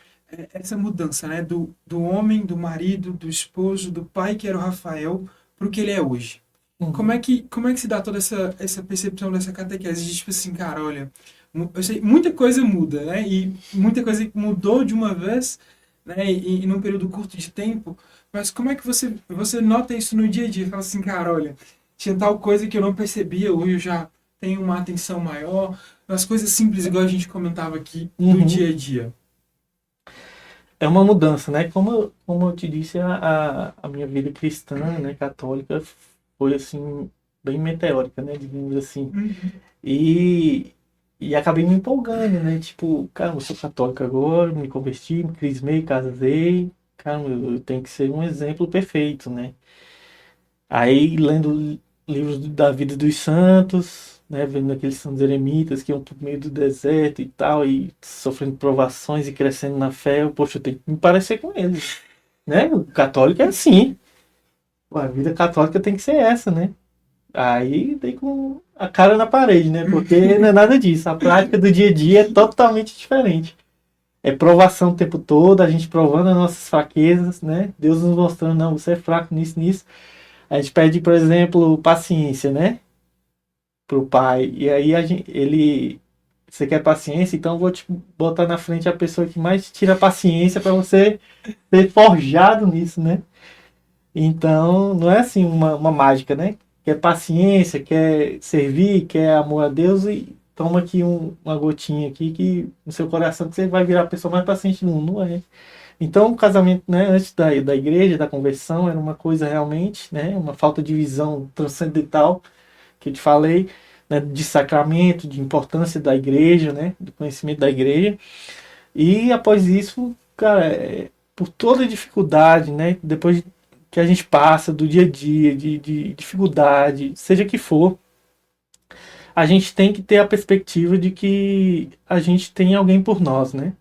Speaker 3: essa mudança, né? Do homem, do marido, do esposo, do pai que era o Rafael, pro que ele é hoje.
Speaker 4: Uhum.
Speaker 3: Como é que se dá toda essa percepção dessa catequese de tipo assim, cara, olha, eu sei, muita coisa muda, né? E muita coisa mudou de uma vez, né? E num período curto de tempo. Mas como é que você nota isso no dia a dia? Fala assim, cara, olha, tinha tal coisa que eu não percebia, hoje eu já tenho uma atenção maior. As coisas simples, igual a gente comentava aqui, do
Speaker 4: Uhum.
Speaker 3: dia a dia.
Speaker 4: É uma mudança, né? Como eu te disse, a minha vida cristã, né, católica, foi assim, bem meteórica, né? Digamos assim.
Speaker 3: Uhum.
Speaker 4: E, e acabei me empolgando, né? Tipo, cara, eu sou católico agora, me converti, me crismei, casei. Cara, eu tenho que ser um exemplo perfeito, né? Aí, lendo livros da vida dos santos, né? Vendo aqueles santos eremitas que iam pro meio do deserto e tal, e sofrendo provações e crescendo na fé, poxa, eu tenho que me parecer com eles, né? O católico é assim. Pô, a vida católica tem que ser essa, né? Aí dei com a cara na parede, né? Porque não é nada disso. A prática do dia a dia é totalmente diferente. É provação o tempo todo, a gente provando as nossas fraquezas, né? Deus nos mostrando, não, você é fraco nisso, nisso. A gente pede, por exemplo, paciência, né? Pro pai. E aí você quer paciência, então eu vou te botar na frente a pessoa que mais tira paciência para você ser forjado nisso, né? Então, não é assim uma mágica, né? Quer paciência, quer servir, quer amor a Deus e toma aqui uma gotinha aqui que no seu coração que você vai virar a pessoa mais paciente do mundo, não é? Então, o casamento, né, antes da igreja, da conversão, era uma coisa realmente, né, uma falta de visão transcendental, que eu te falei, né, de sacramento, de importância da igreja, né, do conhecimento da igreja. E após isso, cara, por toda a dificuldade, né, depois que a gente passa do dia a dia, de dificuldade, seja que for, a gente tem que ter a perspectiva de que a gente tem alguém por nós, né?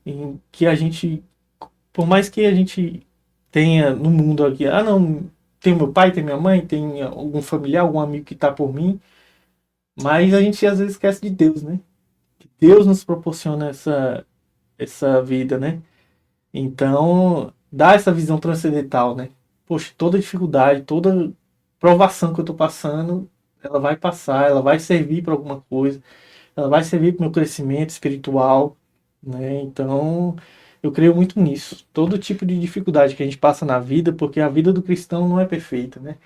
Speaker 4: Em que a gente, por mais que a gente tenha no mundo aqui, ah não, tem meu pai, tem minha mãe, tem algum familiar, algum amigo que está por mim, mas a gente às vezes esquece de Deus, né? Que Deus nos proporciona essa vida, né? Então, dá essa visão transcendental, né? Poxa, toda dificuldade, toda provação que eu estou passando, ela vai passar, ela vai servir para alguma coisa, ela vai servir para o meu crescimento espiritual, né? Então, eu creio muito nisso. Todo tipo de dificuldade que a gente passa na vida, porque a vida do cristão não é perfeita, né?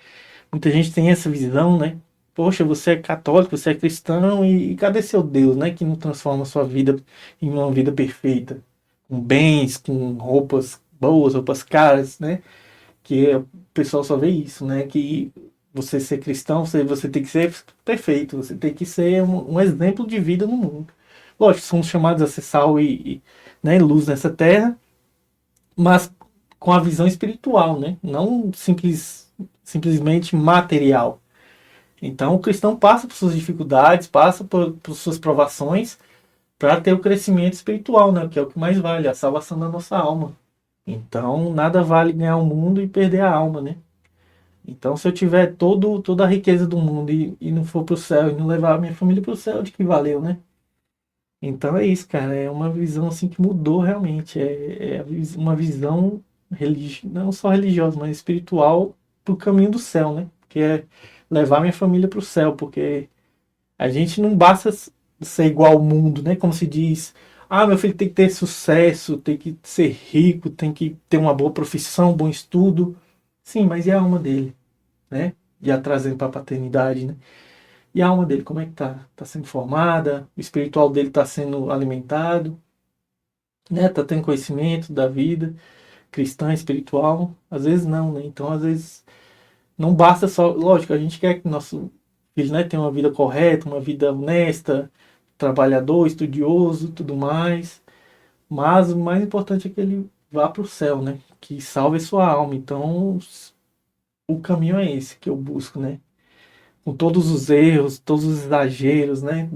Speaker 4: Muita gente tem essa visão, né? Poxa, você é católico, você é cristão, e cadê seu Deus, né? Que não transforma a sua vida em uma vida perfeita, com bens, com roupas boas, roupas caras, né? Que o pessoal só vê isso, né? Que você ser cristão, você tem que ser perfeito, você tem que ser um exemplo de vida no mundo. Lógico, somos chamados a ser sal né, luz nessa terra, mas com a visão espiritual, né? Não simplesmente material. Então o cristão passa por suas dificuldades, passa por suas provações para ter o crescimento espiritual, né? Que é o que mais vale, a salvação da nossa alma. Então nada vale ganhar o mundo e perder a alma, né? Então se eu tiver toda a riqueza do mundo e não for para o céu e não levar a minha família para o céu, de que valeu, né? Então é isso, cara. É uma visão assim que mudou realmente. Uma visão não só religiosa, mas espiritual para o caminho do céu, né? Que é levar minha família para o céu, porque a gente não basta ser igual ao mundo, né? Como se diz, ah, meu filho tem que ter sucesso, tem que ser rico, tem que ter uma boa profissão, um bom estudo. Sim, mas e a alma dele, né? Já trazendo para a paternidade, né? E a alma dele, como é que tá? Tá sendo formada? O espiritual dele tá sendo alimentado? Né? Tá tendo conhecimento da vida cristã, espiritual? Às vezes não, né? Então, às vezes, não basta só... Lógico, a gente quer que nosso filho, né, tenha uma vida correta, uma vida honesta, trabalhador, estudioso, tudo mais. Mas o mais importante é que ele vá para o céu, né? Que salve sua alma. Então, o caminho é esse que eu busco, né? Com todos os erros, todos os exageros, né?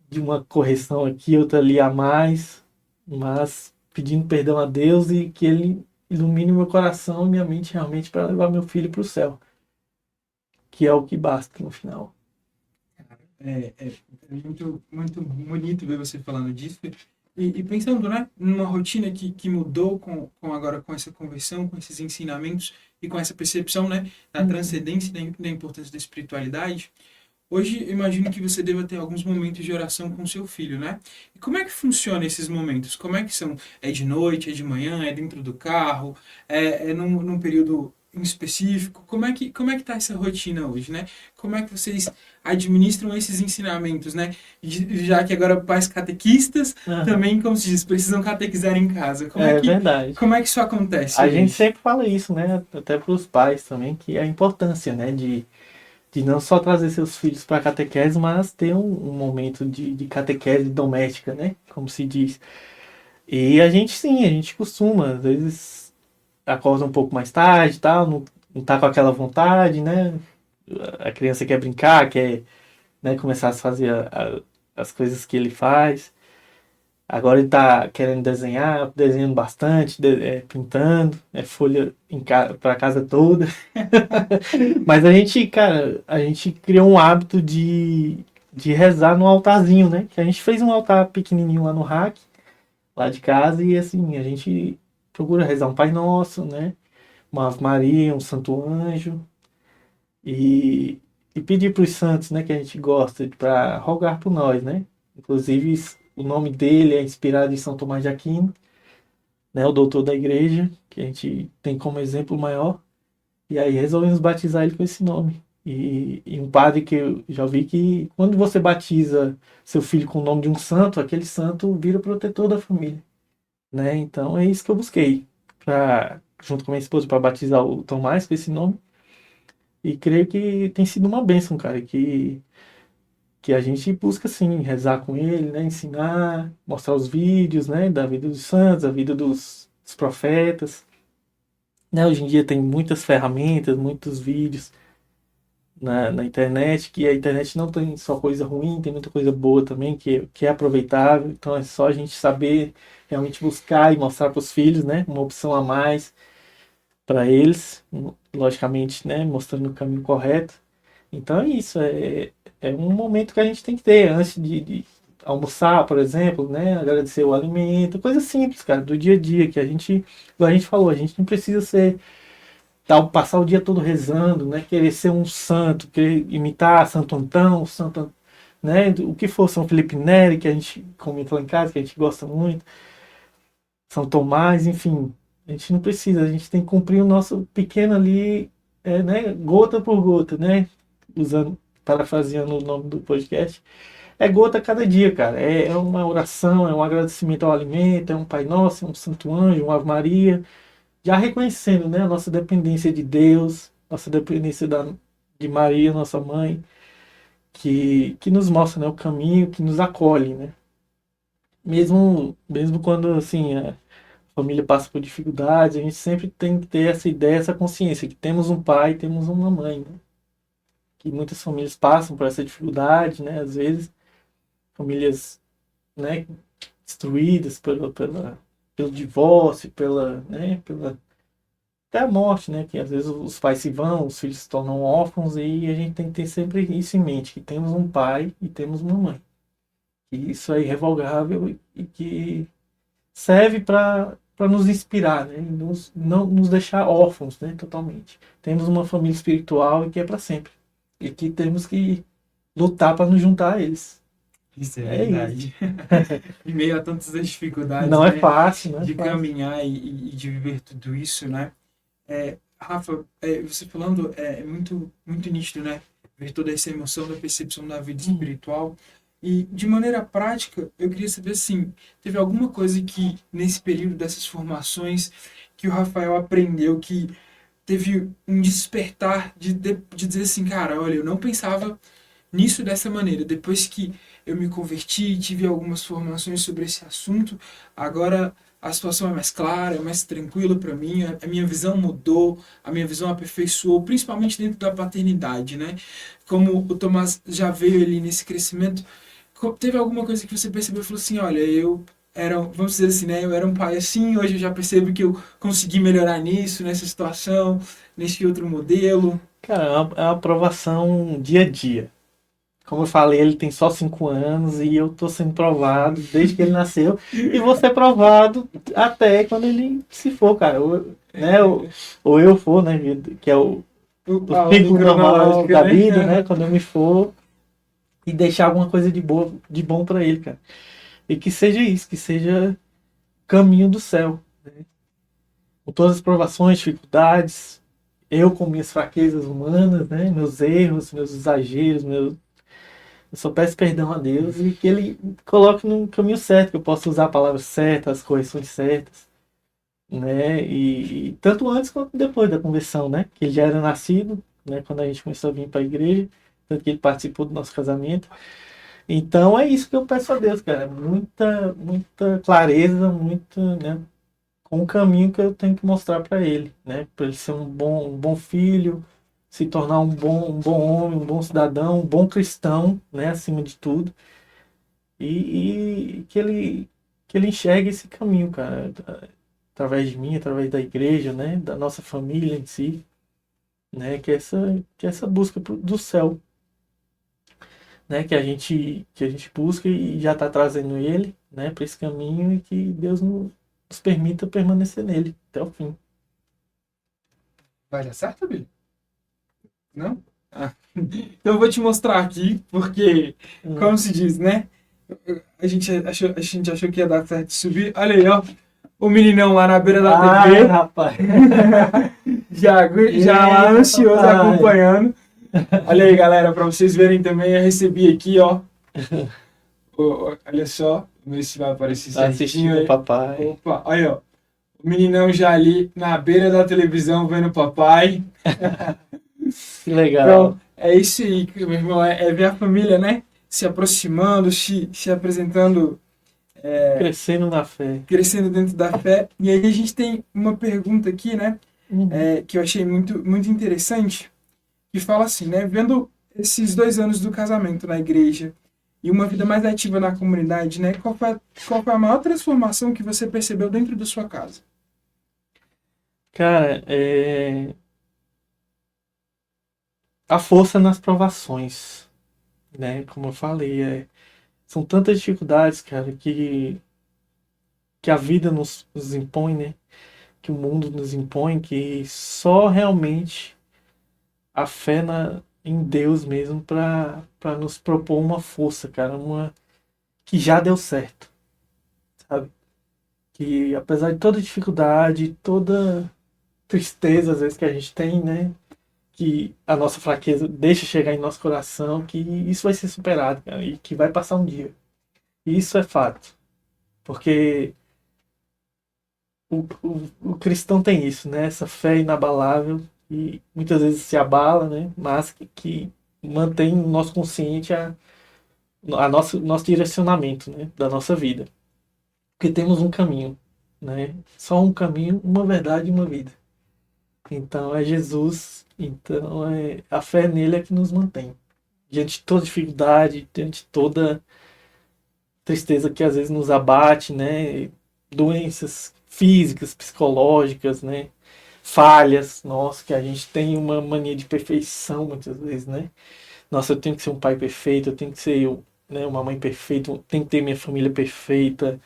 Speaker 4: De uma correção aqui, outra ali a mais, mas pedindo perdão a Deus e que Ele ilumine meu coração e minha mente realmente para levar meu filho para o céu, que é o que basta no final.
Speaker 3: É muito bonito ver você falando disso. E pensando, né, numa rotina que mudou agora com essa conversão, com esses ensinamentos e com essa percepção, né, da transcendência e da importância da espiritualidade, hoje eu imagino que você deva ter alguns momentos de oração com seu filho, né? E como é que funciona esses momentos? Como é que são? É de noite, é de manhã, é dentro do carro, é num período em específico? Como é que tá essa rotina hoje, né? Como é que vocês administram esses ensinamentos, né? Já que agora pais catequistas
Speaker 4: Aham.
Speaker 3: também, como se diz, precisam catequizar em casa.
Speaker 4: É verdade.
Speaker 3: Como é que isso acontece
Speaker 4: A gente
Speaker 3: hoje?
Speaker 4: sempre fala isso, né? Até para os pais também, que é a importância, né? De não só trazer seus filhos para catequese, mas ter um momento de catequese doméstica, né? Como se diz. E a gente sim, a gente costuma, às vezes acorda um pouco mais tarde e tal, não tá com aquela vontade, né? A criança quer brincar, quer, né, começar a fazer as coisas que ele faz. Agora ele tá querendo desenhar, desenhando bastante, pintando, folha para casa toda. Mas a gente, cara, a gente criou um hábito de rezar no altarzinho, né? Que a gente fez um altar pequenininho lá no rack, lá de casa, e assim, a gente procura rezar um Pai Nosso, né? Uma Ave Maria, um Santo Anjo, e, e pedir para os santos, né, que a gente gosta, para rogar por nós, né? Inclusive, o nome dele é inspirado em São Tomás de Aquino, né? O doutor da igreja, que a gente tem como exemplo maior. E aí resolvemos batizar ele com esse nome. E um padre que eu já vi que quando você batiza seu filho com o nome de um santo, aquele santo vira protetor da família, né? Então é isso que eu busquei, junto com minha esposa, para batizar o Tomás com esse nome. E creio que tem sido uma bênção, cara, que a gente busca, sim, rezar com ele, né? Ensinar, mostrar os vídeos, né? Da vida dos santos, da vida dos profetas. Né? Hoje em dia tem muitas ferramentas, muitos vídeos na internet, que a internet não tem só coisa ruim, tem muita coisa boa também, que é aproveitável. Então é só a gente saber realmente buscar e mostrar para os filhos, né? Uma opção a mais para eles, logicamente, né? Mostrando o caminho correto. Então é isso, é um momento que a gente tem que ter antes de almoçar, por exemplo, né? Agradecer o alimento, coisa simples, cara, do dia a dia, que igual a gente falou, a gente não precisa passar o dia todo rezando, né? Querer ser um santo, querer imitar Santo Antão, né? O que for São Felipe Neri, que a gente comenta lá em casa, que a gente gosta muito, São Tomás, enfim. A gente não precisa, a gente tem que cumprir o nosso pequeno ali, né? Gota por gota, né? Parafraseando o nome do podcast. É gota a cada dia, cara. É uma oração, é um agradecimento ao alimento, é um Pai Nosso, é um Santo Anjo, uma Ave Maria, já reconhecendo, né, a nossa dependência de Deus, nossa dependência de Maria, nossa mãe, que nos mostra, né, o caminho, que nos acolhe, né? Mesmo quando assim a família passa por dificuldades, a gente sempre tem que ter essa ideia, essa consciência que temos um pai, temos uma mãe, né? Que muitas famílias passam por essa dificuldade, né? Às vezes famílias, né, destruídas pelo divórcio, pela até a morte, né? Que às vezes os pais se vão, os filhos se tornam órfãos e a gente tem que ter sempre isso em mente, que temos um pai e temos uma mãe. E isso é irrevogável e que serve para nos inspirar, né? E não nos deixar órfãos, né? Totalmente. Temos uma família espiritual e que é para sempre. E que temos que lutar para nos juntar a eles.
Speaker 3: Isso é
Speaker 4: É isso.
Speaker 3: verdade. Em meio a tantas dificuldades,
Speaker 4: Não é
Speaker 3: né?
Speaker 4: fácil, não é
Speaker 3: De
Speaker 4: fácil.
Speaker 3: caminhar e de viver tudo isso, né? Rafa, você falando é muito, muito nítido, né? Ver toda essa emoção da percepção da vida espiritual. E, de maneira prática, eu queria saber, assim, teve alguma coisa que, nesse período dessas formações, que o Rafael aprendeu, que teve um despertar de dizer assim, cara, olha, eu não pensava nisso dessa maneira. Depois que eu me converti, tive algumas formações sobre esse assunto, agora a situação é mais clara, é mais tranquila para mim, a minha visão mudou, a minha visão aperfeiçoou, principalmente dentro da paternidade, né? Como o Tomás já veio ali nesse crescimento, teve alguma coisa que você percebeu e falou assim, olha, vamos dizer assim, né? Eu era um pai assim, hoje eu já percebo que eu consegui melhorar nisso, nessa situação, nesse outro modelo.
Speaker 4: Cara, é uma aprovação dia a dia. Como eu falei, ele tem só 5 anos e eu tô sendo provado desde que ele nasceu. E vou ser provado até quando ele se for, cara. Ou eu for, né? Que é o
Speaker 3: A ordem
Speaker 4: ciclo normal
Speaker 3: cronológica,
Speaker 4: da
Speaker 3: né?
Speaker 4: vida, né? Quando eu me for e deixar alguma coisa de bom pra ele, cara. E que seja isso, que seja caminho do céu, né? Com todas as provações, dificuldades, eu com minhas fraquezas humanas, né? Meus erros, meus exageros, eu só peço perdão a Deus e que Ele coloque no caminho certo, que eu possa usar a palavra certa, as correções certas, né? E tanto antes quanto depois da conversão, né? Que ele já era nascido, né? Quando a gente começou a vir para a igreja, tanto que ele participou do nosso casamento. Então é isso que eu peço a Deus, cara. Muita clareza, né? Com o caminho que eu tenho que mostrar para ele, né? Para ele ser um bom filho, se tornar um bom homem, um bom cidadão, um bom cristão, né? Acima de tudo. E que ele enxergue esse caminho, cara, através de mim, através da igreja, né? Da nossa família em si, né? Que essa busca do céu, né? Que a gente busca e já está trazendo ele, né? Para esse caminho e que Deus nos permita permanecer nele até o fim.
Speaker 3: Vai dar certo, Billy? Não? Ah. Então eu vou te mostrar aqui, porque, como se diz, né? A gente achou que ia dar certo de subir. Olha aí, ó. O meninão lá na beira da TV.
Speaker 4: Rapaz.
Speaker 3: já lá ansioso acompanhando. Olha aí, galera, para vocês verem também, eu recebi aqui, ó. Olha só, vamos ver se vai aparecer certinho
Speaker 4: Assistindo
Speaker 3: aí.
Speaker 4: o papai.
Speaker 3: Opa, olha, ó. O meninão já ali na beira da televisão vendo o papai.
Speaker 4: Que legal.
Speaker 3: Então, é isso aí, meu irmão, é ver a família, né? Se aproximando, se apresentando,
Speaker 4: Crescendo na fé.
Speaker 3: crescendo dentro da fé. E aí a gente tem uma pergunta aqui, né?
Speaker 4: Uhum.
Speaker 3: Que eu achei muito interessante, que fala assim, né? Vendo esses 2 anos do casamento na igreja e uma vida mais ativa na comunidade, né? Qual foi a maior transformação que você percebeu dentro da sua casa?
Speaker 4: Cara, a força nas provações, né? Como eu falei, são tantas dificuldades, cara, que a vida nos impõe, né? Que o mundo nos impõe, que só realmente a fé em Deus mesmo para nos propor uma força, cara, que já deu certo, sabe? Que apesar de toda dificuldade, toda tristeza às vezes que a gente tem, né? Que a nossa fraqueza deixa chegar em nosso coração, que isso vai ser superado, cara, e que vai passar um dia. E isso é fato. Porque o cristão tem isso, né? Essa fé inabalável e muitas vezes se abala, né? Mas que mantém no nosso consciente nosso direcionamento, né? Da nossa vida. Porque temos um caminho, né? Só um caminho, uma verdade e uma vida. Então é Jesus, então a fé nele é que nos mantém. Diante de toda dificuldade, diante de toda tristeza que às vezes nos abate, né? Doenças físicas, psicológicas, né? Falhas, nossa, que a gente tem uma mania de perfeição muitas vezes, né? Nossa, eu tenho que ser um pai perfeito, eu tenho que ser né, uma mãe perfeita, eu tenho que ter minha família perfeita,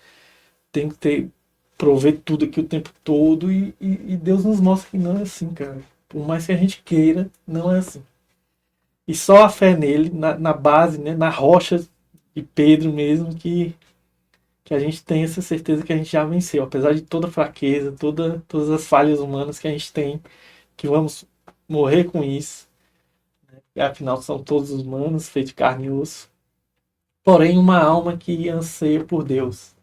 Speaker 4: tenho que prover tudo aqui o tempo todo e Deus nos mostra que não é assim, cara. Por mais que a gente queira, não é assim. E só a fé nele, na base, né, na rocha de Pedro mesmo, que a gente tem essa certeza que a gente já venceu. Apesar de toda a fraqueza, todas as falhas humanas que a gente tem, que vamos morrer com isso. Né? Afinal, são todos humanos, feitos de carne e osso. Porém, uma alma que anseia por Deus.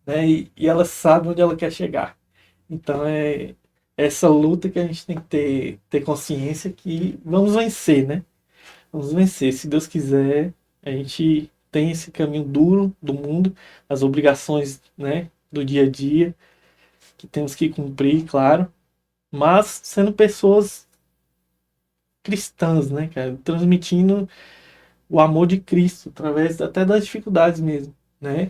Speaker 4: Né? E ela sabe onde ela quer chegar. Então, é essa luta que a gente tem que ter consciência que vamos vencer, né? Vamos vencer. Se Deus quiser, a gente tem esse caminho duro do mundo, as obrigações, né, do dia a dia, que temos que cumprir, claro, mas sendo pessoas cristãs, né, cara, transmitindo o amor de Cristo através até das dificuldades mesmo, né,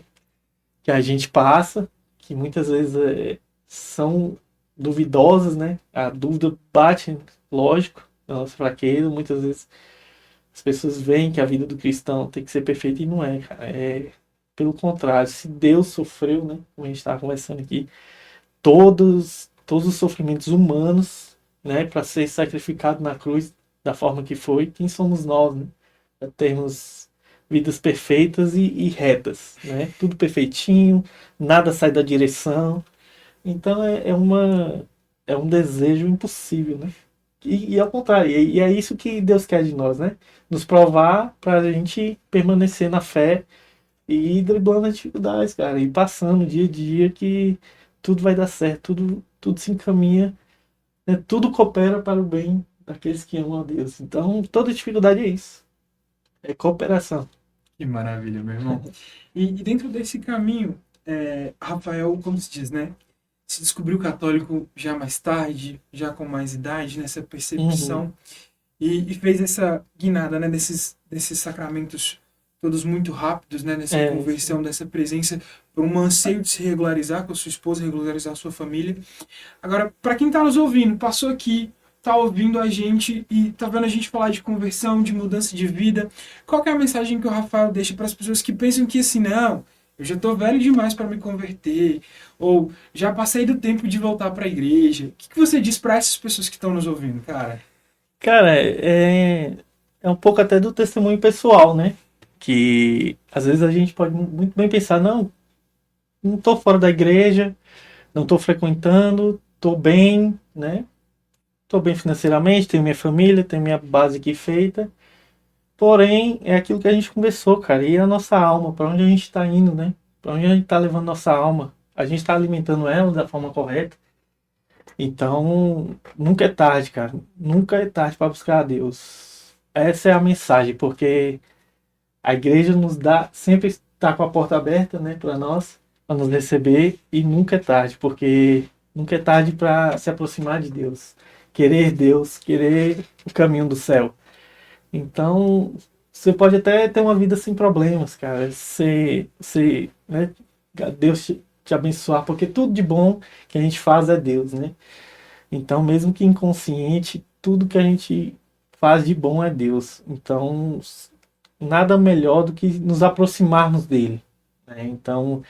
Speaker 4: que a gente passa, que muitas vezes são duvidosas, né, a dúvida bate, lógico, na nossa fraqueza, muitas vezes As pessoas veem que a vida do cristão tem que ser perfeita e não é, cara. É pelo contrário. Se Deus sofreu, né? Como a gente estava conversando aqui, todos os sofrimentos humanos, né? Para ser sacrificado na cruz da forma que foi, quem somos nós, né? Para termos vidas perfeitas e retas, né? Tudo perfeitinho, nada sai da direção. Então é um desejo impossível, né? E ao contrário, e é isso que Deus quer de nós, né? Nos provar para a gente permanecer na fé e ir driblando as dificuldades, cara, e passando dia a dia que tudo vai dar certo, tudo se encaminha, né? Tudo coopera para o bem daqueles que amam a Deus. Então, toda dificuldade é isso, é cooperação.
Speaker 3: Que maravilha, meu irmão. E dentro desse caminho, Rafael, como se diz, né? Se descobriu católico já mais tarde, já com mais idade, nessa percepção,
Speaker 4: Uhum.
Speaker 3: e fez essa guinada, né? Desses sacramentos todos muito rápidos, né? Nessa conversão, dessa presença, por um anseio de se regularizar com a sua esposa, regularizar a sua família. Agora, para quem está nos ouvindo, passou aqui, está ouvindo a gente e está vendo a gente falar de conversão, de mudança de vida, qual que é a mensagem que o Rafael deixa para as pessoas que pensam que assim, não, eu já estou velho demais para me converter, ou já passei do tempo de voltar para a igreja. O que você diz para essas pessoas que estão nos ouvindo, cara?
Speaker 4: Cara, é um pouco até do testemunho pessoal, né? Que às vezes a gente pode muito bem pensar, não tô fora da igreja, não tô frequentando, tô bem, né? Tô bem financeiramente, tenho minha família, tenho minha base aqui feita. Porém, é aquilo que a gente conversou, cara. E a nossa alma, para onde a gente está indo, né? Para onde a gente está levando nossa alma? A gente está alimentando ela da forma correta? Então, nunca é tarde, cara. Nunca é tarde para buscar a Deus. Essa é a mensagem, porque a igreja nos dá, sempre está com a porta aberta, né, para nos receber, e nunca é tarde, porque nunca é tarde para se aproximar de Deus, querer o caminho do céu. Então, você pode até ter uma vida sem problemas, cara. Né, Deus te abençoar, porque tudo de bom que a gente faz é Deus, né? Então, mesmo que inconsciente, tudo que a gente faz de bom é Deus. Então, nada melhor do que nos aproximarmos dele, né? Então,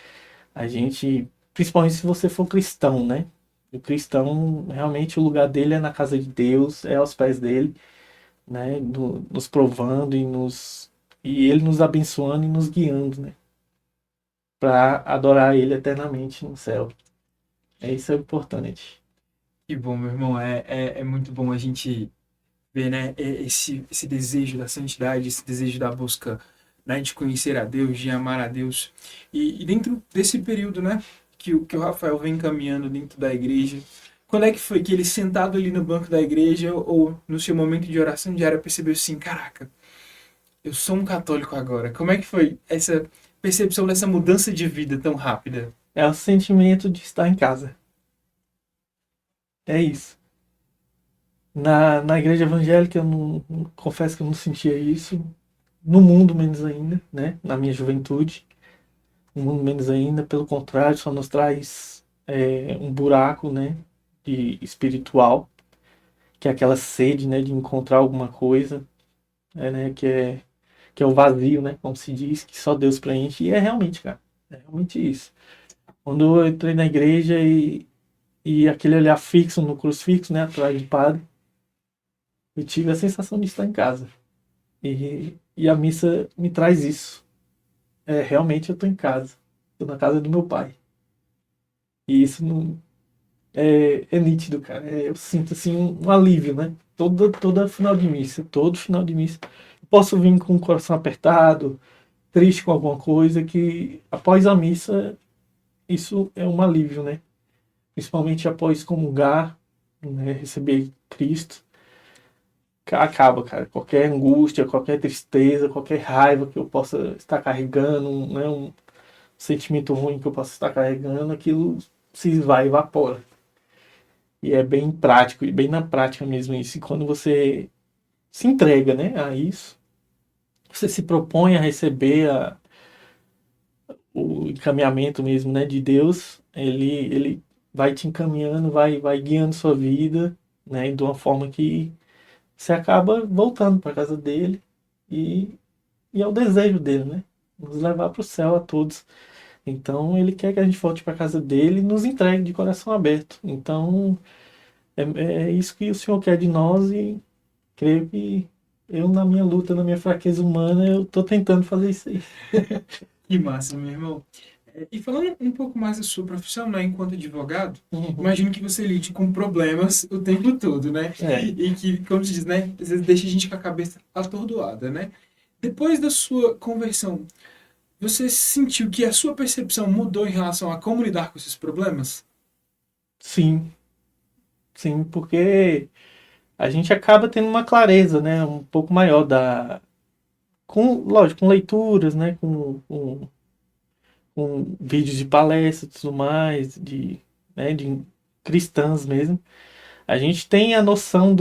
Speaker 4: a gente, principalmente se você for cristão, né? O cristão, realmente, o lugar dele é na casa de Deus, é aos pés dele, né? Nos provando e ele nos abençoando e nos guiando, né? Para adorar ele eternamente no céu. Isso é importante.
Speaker 3: Que bom, meu irmão. É muito bom a gente ver, né, esse desejo da santidade, esse desejo da busca, né, de conhecer a Deus, de amar a Deus. E dentro desse período, né, que o Rafael vem caminhando dentro da igreja, quando é que foi que ele, sentado ali no banco da igreja ou no seu momento de oração diária, percebeu assim, caraca, eu sou um católico agora? Como é que foi essa percepção dessa mudança de vida tão rápida?
Speaker 4: É o sentimento de estar em casa. É isso. Na igreja evangélica, eu confesso que eu não sentia isso. No mundo, menos ainda, né? Na minha juventude. No mundo, menos ainda. Pelo contrário, só nos traz um buraco, né? De espiritual. Que é aquela sede, né? De encontrar alguma coisa. Né, que é o vazio, né? Como se diz, que só Deus preenche. E é realmente, cara. É realmente isso. Quando eu entrei na igreja e aquele olhar fixo no crucifixo, né? Atrás do padre. Eu tive a sensação de estar em casa. E a missa me traz isso. Realmente eu estou em casa. Estou na casa do meu pai. E isso não, é nítido, cara. Eu sinto assim um alívio, né? Toda final de missa. Todo final de missa. Eu posso vir com o coração apertado, triste com alguma coisa, que após a missa, isso é um alívio, né? Principalmente após comungar, né? Receber Cristo. Acaba, cara. Qualquer angústia, qualquer tristeza, qualquer raiva que eu possa estar carregando, né, um sentimento ruim que eu possa estar carregando, aquilo se vai, evapora. E é bem prático, e bem na prática mesmo isso. E quando você se entrega, né, a isso, você se propõe a receber o encaminhamento mesmo, né, de Deus, ele vai te encaminhando, vai guiando sua vida, né, de uma forma que você acaba voltando para casa dele, e é o desejo dele, né? Nos levar para o céu a todos. Então ele quer que a gente volte para casa dele e nos entregue de coração aberto. Então é, é isso que o Senhor quer de nós e creio que eu, na minha luta, na minha fraqueza humana, eu estou tentando fazer isso aí.
Speaker 3: Que massa, meu irmão. E falando um pouco mais da sua profissão, né, enquanto advogado,
Speaker 4: Uhum.
Speaker 3: imagino que você lide com problemas o tempo todo, né?
Speaker 4: É.
Speaker 3: E que, como se diz, né, às vezes deixa a gente com a cabeça atordoada, né? Depois da sua conversão, você sentiu que a sua percepção mudou em relação a como lidar com esses problemas?
Speaker 4: Sim, sim, porque a gente acaba tendo uma clareza, né, um pouco maior lógico, com leituras, né, com vídeos de palestras e tudo mais, né, de cristãs mesmo. A gente tem a noção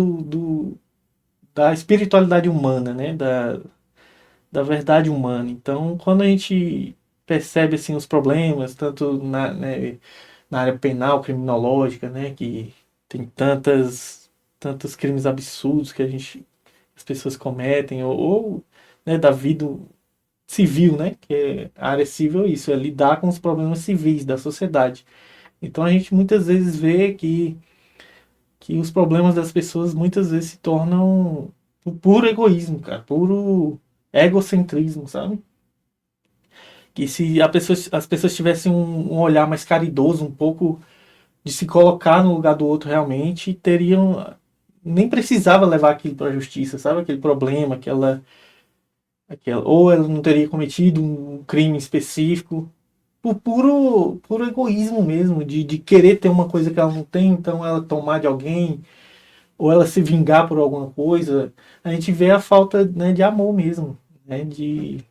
Speaker 4: da espiritualidade humana, né, da verdade humana. Então, quando a gente percebe assim os problemas, tanto na área penal, criminológica, né, que tem tantos crimes absurdos que as pessoas cometem, ou né, da vida civil, né, que a área civil é isso, é lidar com os problemas civis da sociedade. Então a gente muitas vezes vê que os problemas das pessoas muitas vezes se tornam puro egoísmo, cara, puro egocentrismo, sabe? Que se as pessoas tivessem um olhar mais caridoso, um pouco de se colocar no lugar do outro realmente, nem precisava levar aquilo para a justiça, sabe? Aquele problema, ou ela não teria cometido um crime específico, por puro egoísmo mesmo, de querer ter uma coisa que ela não tem, então ela tomar de alguém, ou ela se vingar por alguma coisa. A gente vê a falta, né, de amor mesmo, né, de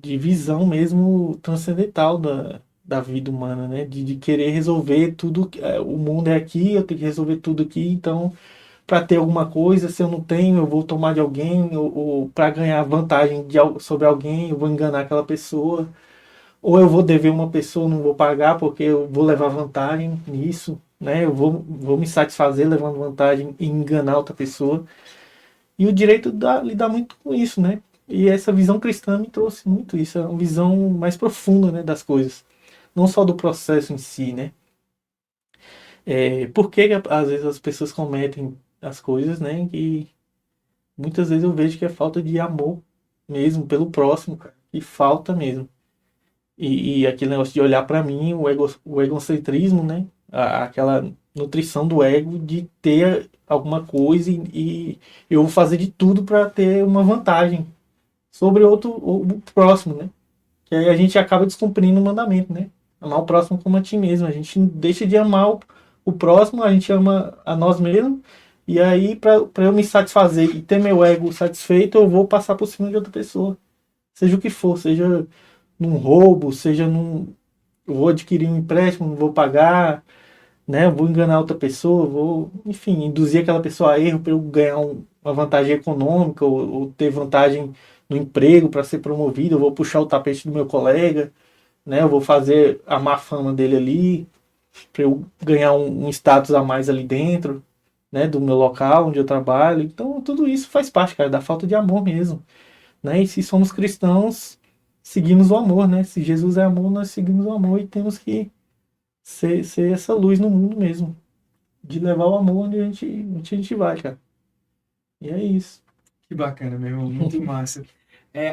Speaker 4: visão mesmo transcendental da vida humana, né? De querer resolver tudo. O mundo é aqui, eu tenho que resolver tudo aqui, então, para ter alguma coisa, se eu não tenho, eu vou tomar de alguém, ou para ganhar vantagem sobre alguém, eu vou enganar aquela pessoa, ou eu vou dever uma pessoa, não vou pagar porque eu vou levar vantagem nisso, né? Eu vou me satisfazer levando vantagem e enganar outra pessoa. E o direito lida muito com isso, né? E essa visão cristã me trouxe muito isso, é uma visão mais profunda, né, das coisas. Não só do processo em si, né? Por que às vezes as pessoas cometem as coisas, né? E muitas vezes eu vejo que é falta de amor mesmo pelo próximo, cara. E falta mesmo. E aquele negócio de olhar para mim, o egocentrismo, né? Aquela nutrição do ego de ter alguma coisa e eu vou fazer de tudo para ter uma vantagem sobre o próximo, né? Que aí a gente acaba descumprindo o mandamento, né? Amar o próximo como a ti mesmo. A gente deixa de amar o próximo, a gente ama a nós mesmos. E aí, para eu me satisfazer e ter meu ego satisfeito, eu vou passar por cima de outra pessoa. Seja o que for, seja num roubo, seja eu vou adquirir um empréstimo, não vou pagar, né? Eu vou enganar outra pessoa, vou, enfim, induzir aquela pessoa a erro para eu ganhar uma vantagem econômica ou ter vantagem no emprego para ser promovido, eu vou puxar o tapete do meu colega, né? Eu vou fazer a má fama dele ali para eu ganhar um status a mais ali dentro, né? Do meu local onde eu trabalho. Então tudo isso faz parte, cara, da falta de amor mesmo, né? E se somos cristãos, seguimos o amor, né? Se Jesus é amor, nós seguimos o amor e temos que ser essa luz no mundo mesmo, de levar o amor onde a gente vai, cara. E é isso.
Speaker 3: Que bacana, meu irmão, muito massa.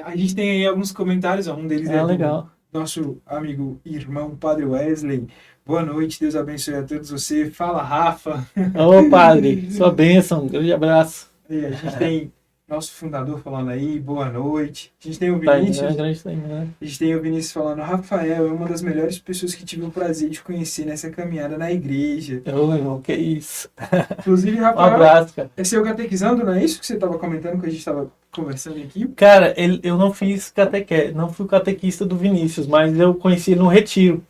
Speaker 3: A gente tem aí alguns comentários, ó, um deles é do
Speaker 4: Legal.
Speaker 3: nosso amigo irmão Padre Wesley. Boa noite, Deus abençoe a todos você. Fala, Rafa.
Speaker 4: Ô, padre, sua bênção, um grande abraço.
Speaker 3: E a gente tem nosso fundador falando aí, boa noite. A gente tem o
Speaker 4: Tá,
Speaker 3: Vinícius.
Speaker 4: né?
Speaker 3: A gente tem o Vinícius falando, Rafael é uma das melhores pessoas que tive o prazer de conhecer nessa caminhada na igreja.
Speaker 4: Ô, irmão, que isso.
Speaker 3: Inclusive,
Speaker 4: Um
Speaker 3: Rafael,
Speaker 4: abraço, cara.
Speaker 3: é seu catequizando, não é isso que você estava comentando, que a gente estava conversando aqui?
Speaker 4: Cara, eu não fiz não fui catequista do Vinícius, mas eu conheci ele no retiro,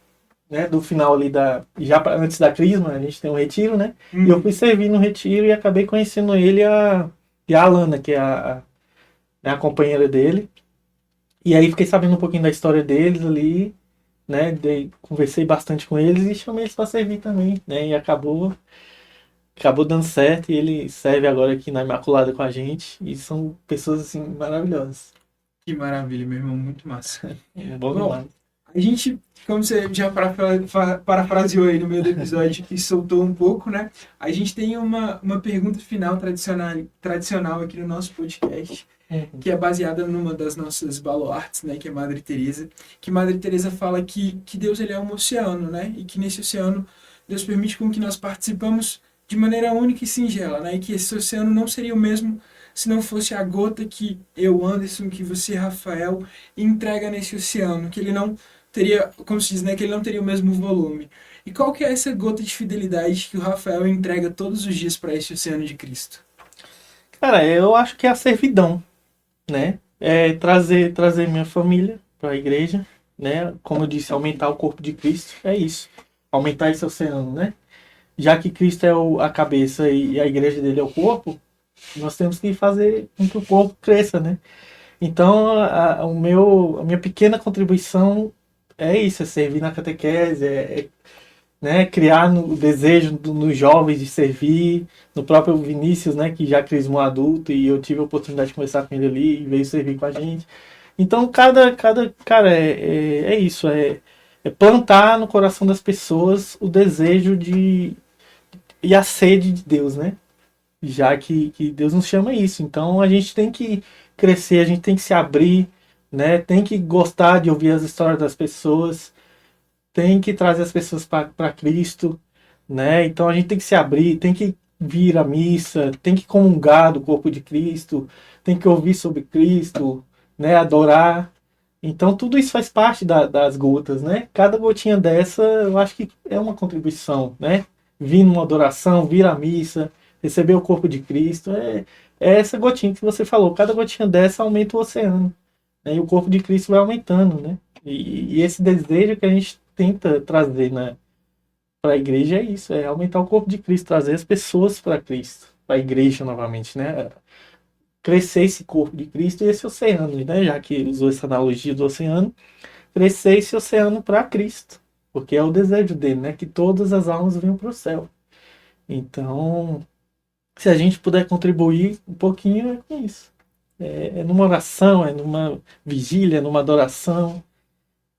Speaker 4: né? Do final ali antes da Crisma, a gente tem um retiro, né? E eu fui servir no retiro e acabei conhecendo ele e a Alana, que é né, a companheira dele. E aí fiquei sabendo um pouquinho da história deles ali, né? Conversei bastante com eles e chamei eles para servir também, né? E acabou acabou dando certo e ele serve agora aqui na Imaculada com a gente. E são pessoas, assim, maravilhosas.
Speaker 3: Que maravilha, meu irmão, muito massa.
Speaker 4: Bom
Speaker 3: Bom,
Speaker 4: demais.
Speaker 3: a gente, como você já parafraseou aí no meio do episódio e soltou um pouco, né? A gente tem uma pergunta final tradicional aqui no nosso podcast, que é baseada numa das nossas baluartes, né? Que é Madre Teresa. Que Madre Teresa fala que Deus ele é um oceano, né? E que nesse oceano Deus permite com que nós participamos de maneira única e singela, né? E que esse oceano não seria o mesmo se não fosse a gota que eu, Anderson, que você, Rafael, entrega nesse oceano, que ele não teria, como se diz, né, que ele não teria o mesmo volume. E qual que é essa gota de fidelidade que o Rafael entrega todos os dias para esse oceano de Cristo?
Speaker 4: Cara, eu acho que é a servidão, né? É trazer minha família para a igreja, né? Como eu disse, aumentar o corpo de Cristo, é isso. Aumentar esse oceano, né? Já que Cristo é a cabeça e a igreja dele é o corpo, nós temos que fazer com que o corpo cresça, né? Então, a minha pequena contribuição é isso, é servir na catequese, né, criar o desejo nos jovens de servir, no próprio Vinícius, né, que já crismou adulto e eu tive a oportunidade de conversar com ele ali e veio servir com a gente. Então, cara, é isso, é plantar no coração das pessoas o desejo e a sede de Deus, né? Já que Deus nos chama a isso. Então, a gente tem que crescer, a gente tem que se abrir, né? Tem que gostar de ouvir as histórias das pessoas, tem que trazer as pessoas para Cristo, né? Então a gente tem que se abrir, tem que vir à missa, tem que comungar do corpo de Cristo, tem que ouvir sobre Cristo, né? Adorar. Então tudo isso faz parte das gotas, né? Cada gotinha dessa, eu acho que é uma contribuição, né? Vir numa adoração, vir à missa, receber o corpo de Cristo, é essa gotinha que você falou. Cada gotinha dessa aumenta o oceano, né? E o corpo de Cristo vai aumentando, né? E esse desejo que a gente tenta trazer, né, para a igreja é isso, é aumentar o corpo de Cristo, trazer as pessoas para Cristo, para a igreja novamente, né? Crescer esse corpo de Cristo e esse oceano, né? Já que usou essa analogia do oceano, crescer esse oceano para Cristo, porque é o desejo dele, né? Que todas as almas venham para o céu. Então, se a gente puder contribuir um pouquinho, é com isso. É numa oração, é numa vigília, é numa adoração,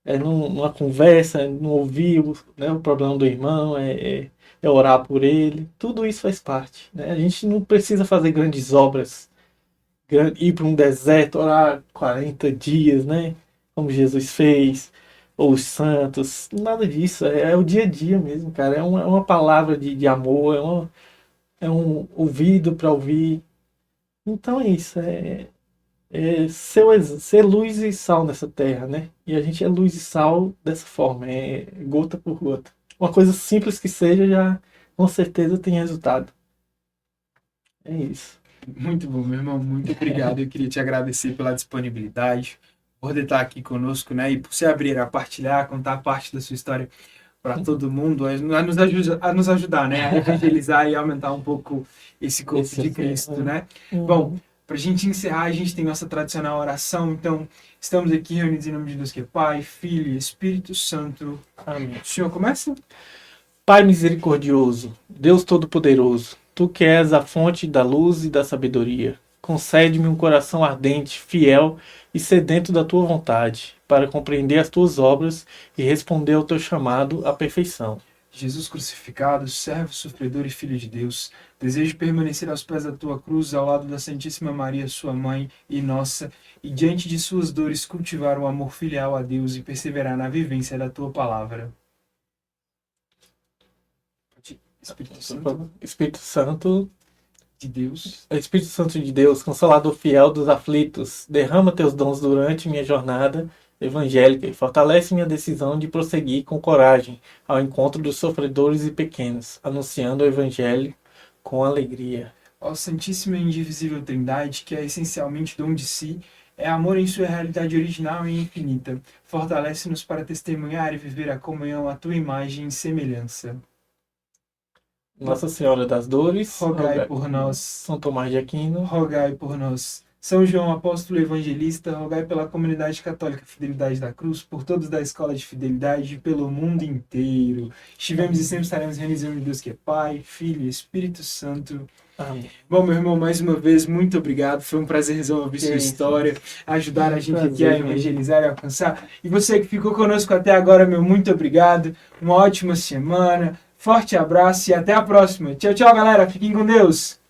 Speaker 4: numa conversa, é no ouvir né, o problema do irmão, é orar por ele. Tudo isso faz parte, né? A gente não precisa fazer grandes obras, ir para um deserto, orar 40 dias, né? Como Jesus fez, ou os santos. Nada disso. É o dia a dia mesmo, cara. É uma palavra de amor, é um ouvido para ouvir. Então é isso. Ser luz e sal nessa terra, né? E a gente é luz e sal dessa forma, gota por gota. Uma coisa simples que seja, já com certeza tem resultado. É isso.
Speaker 3: Muito bom, meu irmão, muito obrigado. Eu queria te agradecer pela disponibilidade, por estar aqui conosco, né? E por se abrir a partilhar, a contar parte da sua história para todo mundo, a nos ajudar, né? A evangelizar e aumentar um pouco esse corpo de Cristo, né? Bom, para a gente encerrar, a gente tem nossa tradicional oração. Então, estamos aqui reunidos em nome de Deus que é Pai, Filho e Espírito Santo.
Speaker 4: Amém.
Speaker 3: O senhor começa?
Speaker 4: Pai misericordioso, Deus Todo-Poderoso, Tu que és a fonte da luz e da sabedoria, concede-me um coração ardente, fiel e sedento da Tua vontade, para compreender as Tuas obras e responder ao Teu chamado à perfeição.
Speaker 3: Jesus crucificado, servo, sofredor e filho de Deus, desejo permanecer aos pés da tua cruz, ao lado da Santíssima Maria, sua mãe e nossa, e diante de suas dores cultivar o amor filial a Deus e perseverar na vivência da tua palavra.
Speaker 4: Espírito Santo
Speaker 3: De Deus,
Speaker 4: Espírito Santo de Deus, Consolador fiel dos aflitos, derrama teus dons durante minha jornada evangélica e fortalece minha decisão de prosseguir com coragem ao encontro dos sofredores e pequenos, anunciando o Evangelho com alegria.
Speaker 3: ó Santíssima e Indivisível Trindade, que é essencialmente dom de si, é amor em sua realidade original e infinita. Fortalece-nos para testemunhar e viver a comunhão à tua imagem e semelhança.
Speaker 4: Nossa Senhora das Dores,
Speaker 3: Rogai por nós.
Speaker 4: São Tomás de Aquino,
Speaker 3: Rogai por nós. São João Apóstolo Evangelista, rogai pela comunidade católica Fidelidade da Cruz, por todos da Escola de Fidelidade, pelo mundo inteiro. Estivemos e sempre estaremos reunidos em Deus que é Pai, Filho e Espírito Santo.
Speaker 4: Amém.
Speaker 3: Bom, meu irmão, mais uma vez, muito obrigado. Foi um prazer ouvir sua história, ajudar a gente aqui a evangelizar e alcançar. E você que ficou conosco até agora, meu muito obrigado. Uma ótima semana, forte abraço e até a próxima. Tchau, tchau, galera. Fiquem com Deus.